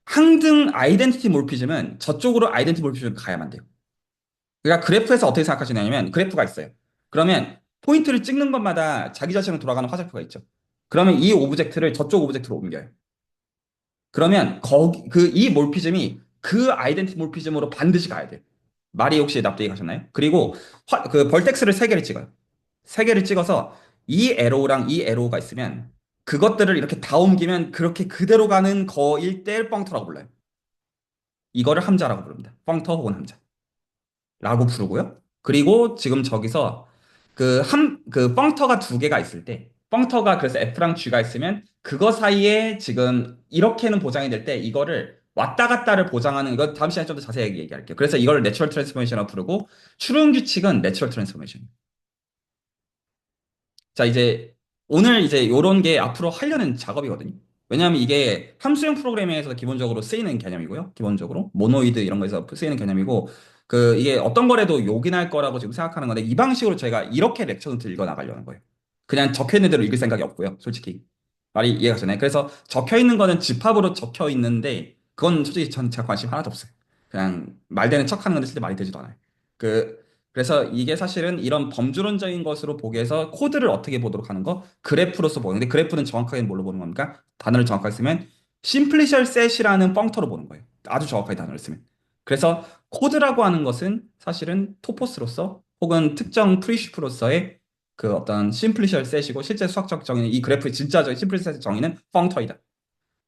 항등 아이덴티티 몰피즘은 저쪽으로 아이덴티티 몰피즘을 가야만 돼요. 그러니까 그래프에서 어떻게 생각하시냐면 그래프가 있어요. 그러면 포인트를 찍는 것마다 자기 자신으로 돌아가는 화살표가 있죠. 그러면 이 오브젝트를 저쪽 오브젝트로 옮겨요. 그러면 이 몰피즘이 그 아이덴티티 몰피즘으로 반드시 가야 돼요. 말이 혹시 납득이 가셨나요? 그리고 그 벌텍스를 세 개를 찍어요. 세 개를 찍어서 이 에로우랑 이 에로우가 있으면 그것들을 이렇게 다 옮기면 그렇게 그대로 가는 거일 때 뻥터라고 불러요. 이거를 함자라고 부릅니다. 펑터 혹은 함자. 라고 부르고요. 그리고 지금 저기서 그 펑터가 두 개가 있을 때, 펑터가 그래서 F랑 G가 있으면 그거 사이에 지금 이렇게는 보장이 될 때 이거를 왔다 갔다를 보장하는 이거 다음 시간에 좀 더 자세하게 얘기할게요. 그래서 이걸 내추럴 트랜스포메이션이라고 부르고 추론 규칙은 내추럴 트랜스포메이션. 자, 이제 오늘 이제 요런 게 앞으로 하려는 작업이거든요. 왜냐하면 이게 함수형 프로그래밍에서 기본적으로 쓰이는 개념이고요. 기본적으로 모노이드 이런 거에서 쓰이는 개념이고 이게 어떤 거라도 요긴할 거라고 지금 생각하는 건데 이 방식으로 저희가 이렇게 렉처 노트 읽어 나가려는 거예요. 그냥 적혀 있는 대로 읽을 생각이 없고요. 솔직히 말이 이해가 되나요? 그래서 적혀 있는 거는 집합으로 적혀 있는데 그건 솔직히 전 제가 관심 하나도 없어요. 그냥 말되는 척하는 건데 실제 말이 되지도 않아요. 그래서 이게 사실은 이런 범주론적인 것으로 보기 위해서 코드를 어떻게 보도록 하는 거? 그래프로서 보는데 그래프는 정확하게 뭘로 보는 겁니까? 단어를 정확하게 쓰면 심플리셜 셋이라는 펑터로 보는 거예요. 아주 정확하게 단어를 쓰면. 그래서 코드라고 하는 것은 사실은 토포스로서 혹은 특정 프리시프로서의 그 어떤 심플리셜 셋이고 실제 수학적 정의는 이 그래프의 진짜적 심플리셜 셋 정의는 펑터이다.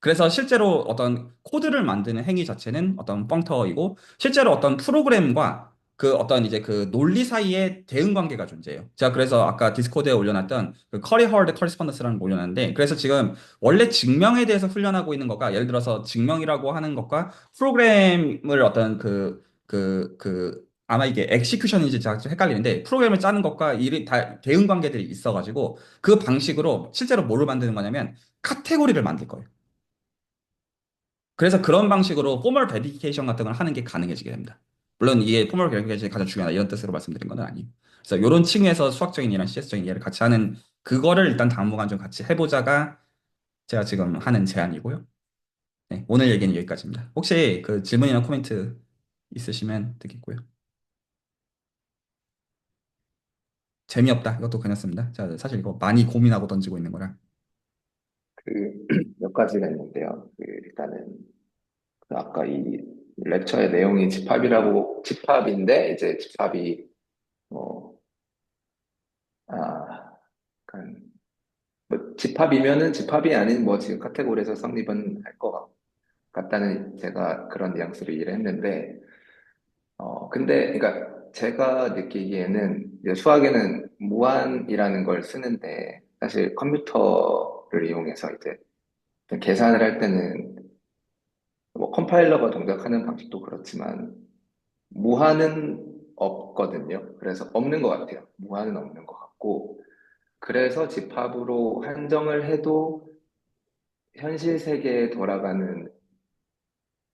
그래서 실제로 어떤 코드를 만드는 행위 자체는 어떤 펑터이고 실제로 어떤 프로그램과 어떤 이제 그 논리 사이에 대응 관계가 존재해요. 제가 그래서 아까 디스코드에 올려놨던 그 커리 허드 커리스폰던스라는 거 올려놨는데 그래서 지금 원래 증명에 대해서 훈련하고 있는 것과 예를 들어서 증명이라고 하는 것과 프로그램을 어떤 아마 이게 엑시큐션인지 제가 좀 헷갈리는데 프로그램을 짜는 것과 일이 다 대응 관계들이 있어가지고 그 방식으로 실제로 뭐를 만드는 거냐면 카테고리를 만들 거예요. 그래서 그런 방식으로 포멀 베리피케이션 같은 걸 하는 게 가능해지게 됩니다. 물론 이게 포멀 베리피케이션이 가장 중요하다 이런 뜻으로 말씀드린 건 아니에요. 그래서 이런 층에서 수학적인 이랑 CS적인 이해를 같이 하는 그거를 일단 당분간 좀 같이 해보자가 제가 지금 하는 제안이고요. 네, 오늘 얘기는 여기까지입니다. 혹시 그 질문이나 코멘트 있으시면 듣겠고요. 재미없다. 이것도 괜찮습니다. 자, 사실 이거 많이 고민하고 던지고 있는 거라. 그 몇 가지가 있는데요. 일단은 아까 이 렉처의 내용이 집합인데 이제 집합이 뭐 약간 뭐 집합이면은 집합이 아닌 뭐 지금 카테고리에서 성립은 할 것 같다는 제가 그런 뉘앙스로 이해를 했는데 근데 그러니까 제가 느끼기에는 이제 수학에는 무한이라는 걸 쓰는데 사실 컴퓨터를 이용해서 이제 계산을 할 때는 뭐 컴파일러가 동작하는 방식도 그렇지만 무한은 없거든요. 그래서 없는 것 같아요. 무한은 없는 것 같고 그래서 집합으로 한정을 해도 현실 세계에 돌아가는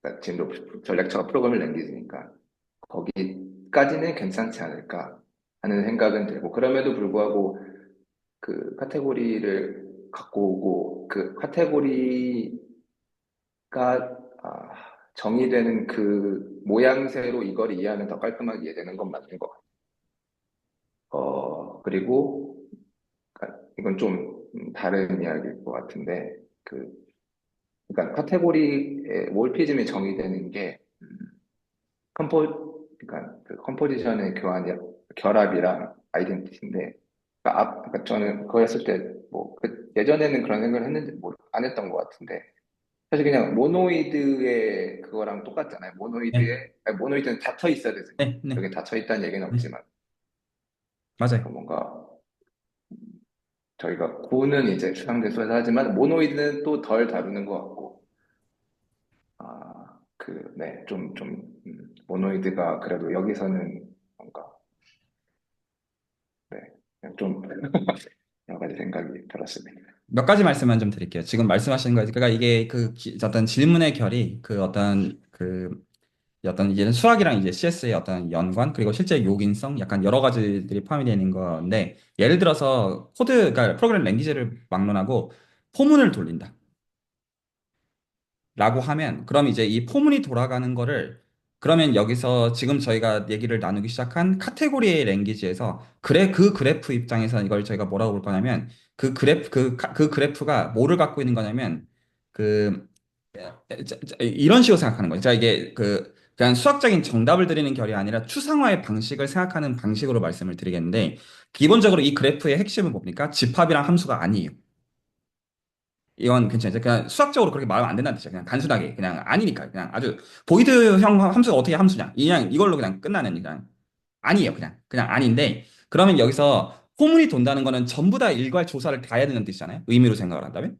그러니까 지금도 저 렉처가 프로그래밍 랭귀지니까 거기까지는 괜찮지 않을까 하는 생각은 들고 그럼에도 불구하고 그 카테고리를 갖고 오고 그 카테고리가 정의되는 그 모양새로 이걸 이해하면 더 깔끔하게 이해되는 건 맞는 것 같아요. 그리고 그러니까 이건 좀 다른 이야기일 것 같은데 그러니까 카테고리의 몰피즘이 정의되는 게 그러니까 그 컴포지션의 결합이랑 아이덴티티인데 그러니까 저는 그거 했을 때 뭐 예전에는 그런 생각을 했는지 안 했던 것 같은데 사실 그냥 모노이드의 그거랑 똑같잖아요. 네, 모노이드는 닫혀 있어야 되거든요. 네, 네, 여기 닫혀 있다는 얘기는 네, 없지만 그 맞아요. 뭔가 저희가 구는 이제 추상대수에서 하지만 모노이드는 또 덜 다루는 것 같고 네, 모노이드가 그래도 여기서는 뭔가 네, 그냥 좀 여러 가지 생각이 들었습니다. 몇 가지 말씀만 좀 드릴게요. 지금 말씀하신 거, 그러니까 이게 어떤 질문의 결이 어떤 이제는 수학이랑 이제 CS의 어떤 연관 그리고 실제 요긴성 약간 여러 가지들이 포함이 되어 있는 건데 예를 들어서 그러니까 프로그램 랭귀지를 막론하고 포문을 돌린다. 라고 하면 그럼 이제 이 포문이 돌아가는 거를 그러면 여기서 지금 저희가 얘기를 나누기 시작한 카테고리의 랭귀지에서 그 그래프 입장에서 이걸 저희가 뭐라고 볼 거냐면 그 그래프가 뭐를 갖고 있는 거냐면 그 이런 식으로 생각하는 거예요. 자 이게 그냥 수학적인 정답을 드리는 결이 아니라 추상화의 방식을 생각하는 방식으로 말씀을 드리겠는데 기본적으로 이 그래프의 핵심은 뭡니까? 집합이랑 함수가 아니에요. 이건 괜찮아요. 그냥 수학적으로 그렇게 말하면 안 된다는 뜻이야. 그냥 단순하게. 그냥 아니니까. 그냥 아주 보이드형 함수가 어떻게 함수냐. 그냥 이걸로 그냥 끝나는 그냥 아니에요. 그냥 아닌데 그러면 여기서 포문이 돈다는 거는 전부 다 일괄 조사를 다 해야 되는 뜻이잖아요. 의미로 생각을 한다면.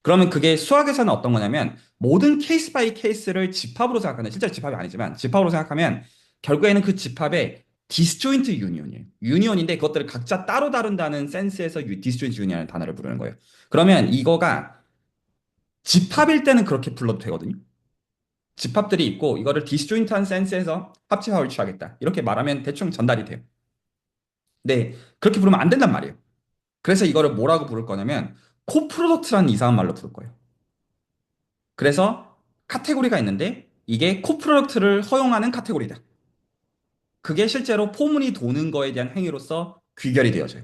그러면 그게 수학에서는 어떤 거냐면 모든 케이스 바이 케이스를 집합으로 생각하는 실제 집합이 아니지만 집합으로 생각하면 결국에는 그 집합의 디스조인트 유니온이에요. 유니온인데 그것들을 각자 따로 다룬다는 센스에서 디스조인트 유니온이라는 단어를 부르는 거예요. 그러면 이거가 집합일 때는 그렇게 불러도 되거든요. 집합들이 있고 이거를 디스조인트한 센스에서 합집합을 취하겠다. 이렇게 말하면 대충 전달이 돼요. 네, 그렇게 부르면 안 된단 말이에요. 그래서 이거를 뭐라고 부를 거냐면 코프로덕트라는 이상한 말로 부를 거예요. 그래서 카테고리가 있는데 이게 코프로덕트를 허용하는 카테고리다. 그게 실제로 포문이 도는 거에 대한 행위로서 귀결이 되어져요.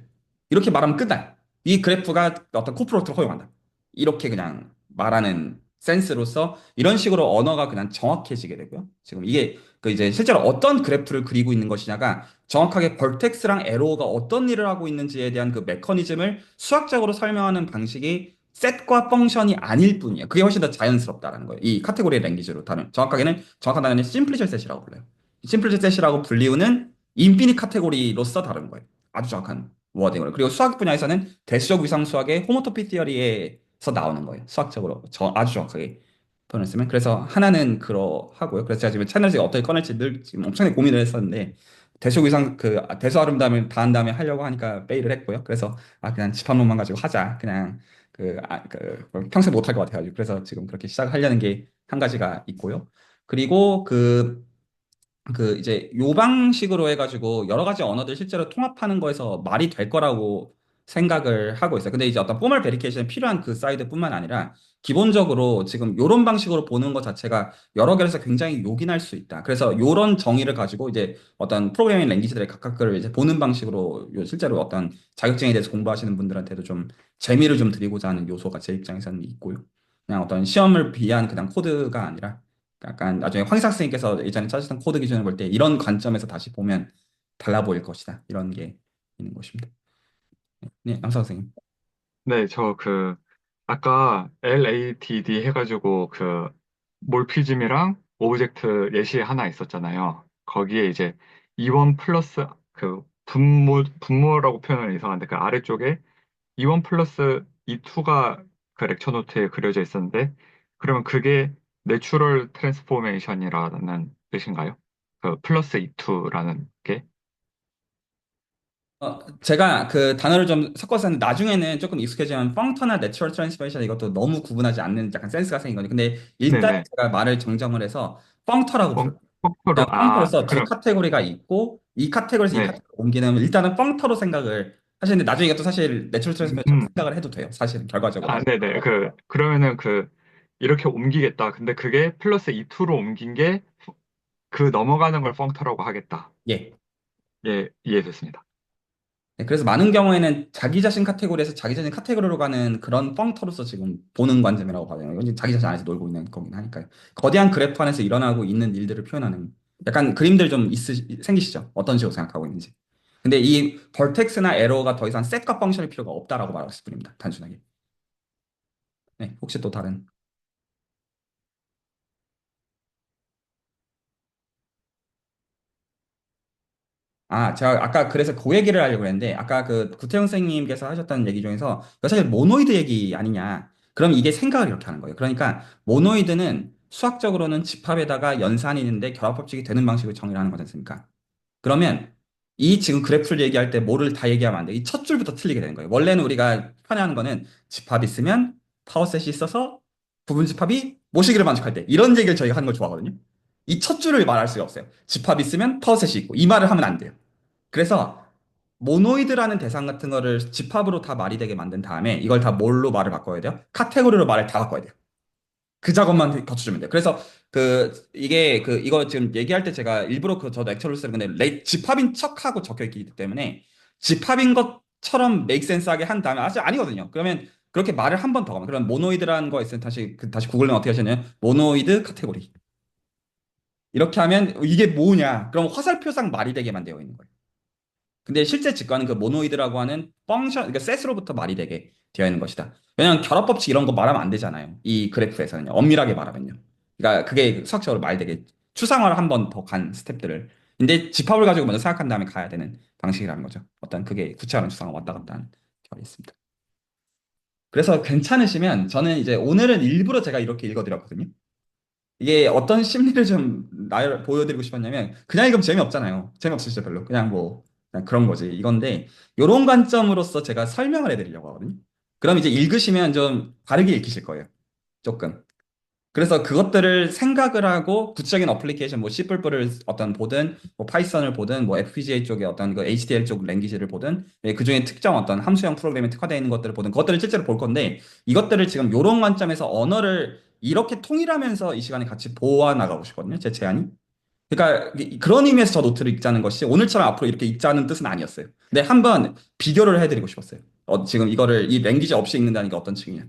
이렇게 말하면 끝나요. 이 그래프가 어떤 코프로덕트를 허용한다. 이렇게 그냥 말하는 센스로서 이런 식으로 언어가 그냥 정확해지게 되고요. 지금 이게 이제 실제로 어떤 그래프를 그리고 있는 것이냐가 정확하게 벌텍스랑 에로우가 어떤 일을 하고 있는지에 대한 그 메커니즘을 수학적으로 설명하는 방식이 셋과 펑션이 아닐 뿐이에요. 그게 훨씬 더 자연스럽다라는 거예요. 이 카테고리 랭귀지로 정확한 단어는 심플리셔 셋이라고 불러요. 심플리시 셋이라고 불리우는 인피니 카테고리로서 다른 거예요. 아주 정확한 워딩으로. 그리고 수학 분야에서는 대수적 위상 수학의 호모토피 티어리에서 나오는 거예요. 수학적으로 아주 정확하게 표현을 쓰면. 그래서 하나는 그러하고요. 그래서 제가 지금 채널에서 어떻게 꺼낼지 늘 지금 엄청나게 고민을 했었는데 대수적 위상 대수 아름다움을 다한 다음에 하려고 하니까 베일을 했고요. 그래서 그냥 집합론만 가지고 하자. 그냥 평생 못할 것 같아가지고 그래서 지금 그렇게 시작하려는 게 한 가지가 있고요. 그리고 이제 요 방식으로 해가지고 여러 가지 언어들 실제로 통합하는 거에서 말이 될 거라고 생각을 하고 있어요. 근데 이제 어떤 포멀 베리케이션이 필요한 그 사이드뿐만 아니라 기본적으로 지금 요런 방식으로 보는 것 자체가 여러 개에서 굉장히 요긴할 수 있다. 그래서 요런 정의를 가지고 이제 어떤 프로그래밍 랭귀지들의 각각을 이제 보는 방식으로 실제로 어떤 자격증에 대해서 공부하시는 분들한테도 좀 재미를 좀 드리고자 하는 요소가 제 입장에서는 있고요. 그냥 어떤 시험을 위한 그냥 코드가 아니라 약간 나중에 황희사 학생님께서 예전에 짜주셨던 코드 기준을 볼 때 이런 관점에서 다시 보면 달라 보일 것이다. 이런 게 있는 것입니다. 네, 남사 선생님. 네, 아까 LADD 해가지고 몰피즘이랑 오브젝트 예시 하나 있었잖아요. 거기에 이제 E1 플러스 분모라고 표현은 이상한데 그 아래쪽에 E1 플러스 E2가 그 렉처 노트에 그려져 있었는데 그러면 그게 내추럴 트랜스포메이션이라는 뜻인가요? 그 플러스 E2라는 게? 제가 그 단어를 좀 섞어서 했는데 나중에는 조금 익숙해지면 펑터나 내추럴 트랜스포메이션 이것도 너무 구분하지 않는 약간 센스가 생긴 거니 근데 일단 네네. 제가 말을 정정을 해서 펑터라고 부르요 펑크로, 그냥 펑터로서 두 그럼, 카테고리가 있고 이 카테고리에서 이 네. 카테고리 옮기는 일단은 펑터로 생각을 하시는데 나중에 이것도 사실 내추럴 트랜스포메이션 음, 생각을 해도 돼요. 사실 결과적으로. 네네. 그러면은 이렇게 옮기겠다. 근데 그게 플러스 E2로 옮긴 게 그 넘어가는 걸 펑터라고 하겠다. 예. 예, 이해됐습니다. 네, 그래서 많은 경우에는 자기 자신 카테고리에서 자기 자신 카테고리로 가는 그런 펑터로서 지금 보는 관점이라고 봐요. 이건 자기 자신 안에서 놀고 있는 거긴 하니까요. 거대한 그래프 안에서 일어나고 있는 일들을 표현하는 약간 그림들 좀 생기시죠? 어떤 식으로 생각하고 있는지. 근데 이 벌텍스나 에러가 더 이상 셋과 펑션일 필요가 없다라고 말할 수 뿐입니다. 단순하게. 네, 혹시 또 다른? 제가 아까 그래서 그 얘기를 하려고 했는데, 아까 그 구태영 선생님께서 하셨던 얘기 중에서, 이거 사실 모노이드 얘기 아니냐. 그럼 이게 생각을 이렇게 하는 거예요. 그러니까, 모노이드는 수학적으로는 집합에다가 연산이 있는데 결합법칙이 되는 방식으로 정의를 하는 거지 않습니까? 그러면 이 지금 그래프를 얘기할 때 뭐를 다 얘기하면 안 돼. 이 첫 줄부터 틀리게 되는 거예요. 원래는 우리가 편애하는 거는 집합이 있으면 파워셋이 있어서 부분 집합이 모시기를 만족할 때 이런 얘기를 저희가 하는 걸 좋아하거든요. 이 첫 줄을 말할 수가 없어요. 집합이 있으면 파워셋이 있고 이 말을 하면 안 돼요. 그래서 모노이드라는 대상 같은 거를 집합으로 다 말이 되게 만든 다음에 이걸 다 뭘로 말을 바꿔야 돼요? 카테고리로 말을 다 바꿔야 돼요. 그 작업만 거쳐주면 돼요. 그래서 이거 지금 얘기할 때 제가 일부러 저도 액처를 쓰는 건데 집합인 척하고 적혀 있기 때문에 집합인 것처럼 메이크 센스하게 한 다음에 아직 아니거든요. 그러면 그렇게 말을 한 번 더 가면 그럼 모노이드라는 거 있으면 다시 구글링 어떻게 하시냐면 모노이드 카테고리 이렇게 하면 이게 뭐냐? 그럼 화살표상 말이 되게만 되어 있는 거예요. 근데 실제 직관은 그 모노이드라고 하는 펑션, 그러니까 셋으로부터 말이 되게 되어 있는 것이다. 왜냐하면 결합법칙 이런 거 말하면 안 되잖아요. 이 그래프에서는요. 엄밀하게 말하면요. 그러니까 그게 수학적으로 말 되게 추상화를 한 번 더 간 스텝들을. 근데 집합을 가지고 먼저 생각한 다음에 가야 되는 방식이라는 거죠. 어떤 그게 구체화는 추상화 왔다 갔다 하는 결이 있습니다. 그래서 괜찮으시면 저는 이제 오늘은 일부러 제가 이렇게 읽어드렸거든요. 이게 어떤 심리를 좀 보여드리고 싶었냐면 그냥 읽으면 재미없잖아요. 재미없으시죠 별로. 그냥 그런 거지. 이건데 이런 관점으로서 제가 설명을 해드리려고 하거든요. 그럼 이제 읽으시면 좀 다르게 읽히실 거예요. 조금. 그래서 그것들을 생각을 하고 구체적인 어플리케이션 뭐 C++를 어떤 보든 뭐 파이썬을 보든 뭐 FPGA 쪽의 어떤 그 HDL 쪽 랭귀지를 보든 그중에 특정 어떤 함수형 프로그램에 특화되어 있는 것들을 보든 그것들을 실제로 볼 건데 이것들을 지금 이런 관점에서 언어를 이렇게 통일하면서 이 시간에 같이 보아 나가고 싶거든요. 제 제안이. 그러니까 그런 의미에서 저 노트를 읽자는 것이 오늘처럼 앞으로 이렇게 읽자는 뜻은 아니었어요. 근데 한번 비교를 해드리고 싶었어요. 지금 이거를 이 랭귀지 없이 읽는다는 게 어떤 측이냐.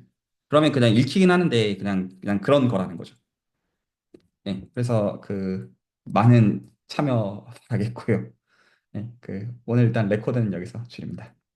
그러면 그냥 읽히긴 하는데 그냥 그런 거라는 거죠. 네, 그래서 많은 참여 바라겠고요. 네, 오늘 일단 레코드는 여기서 줄입니다.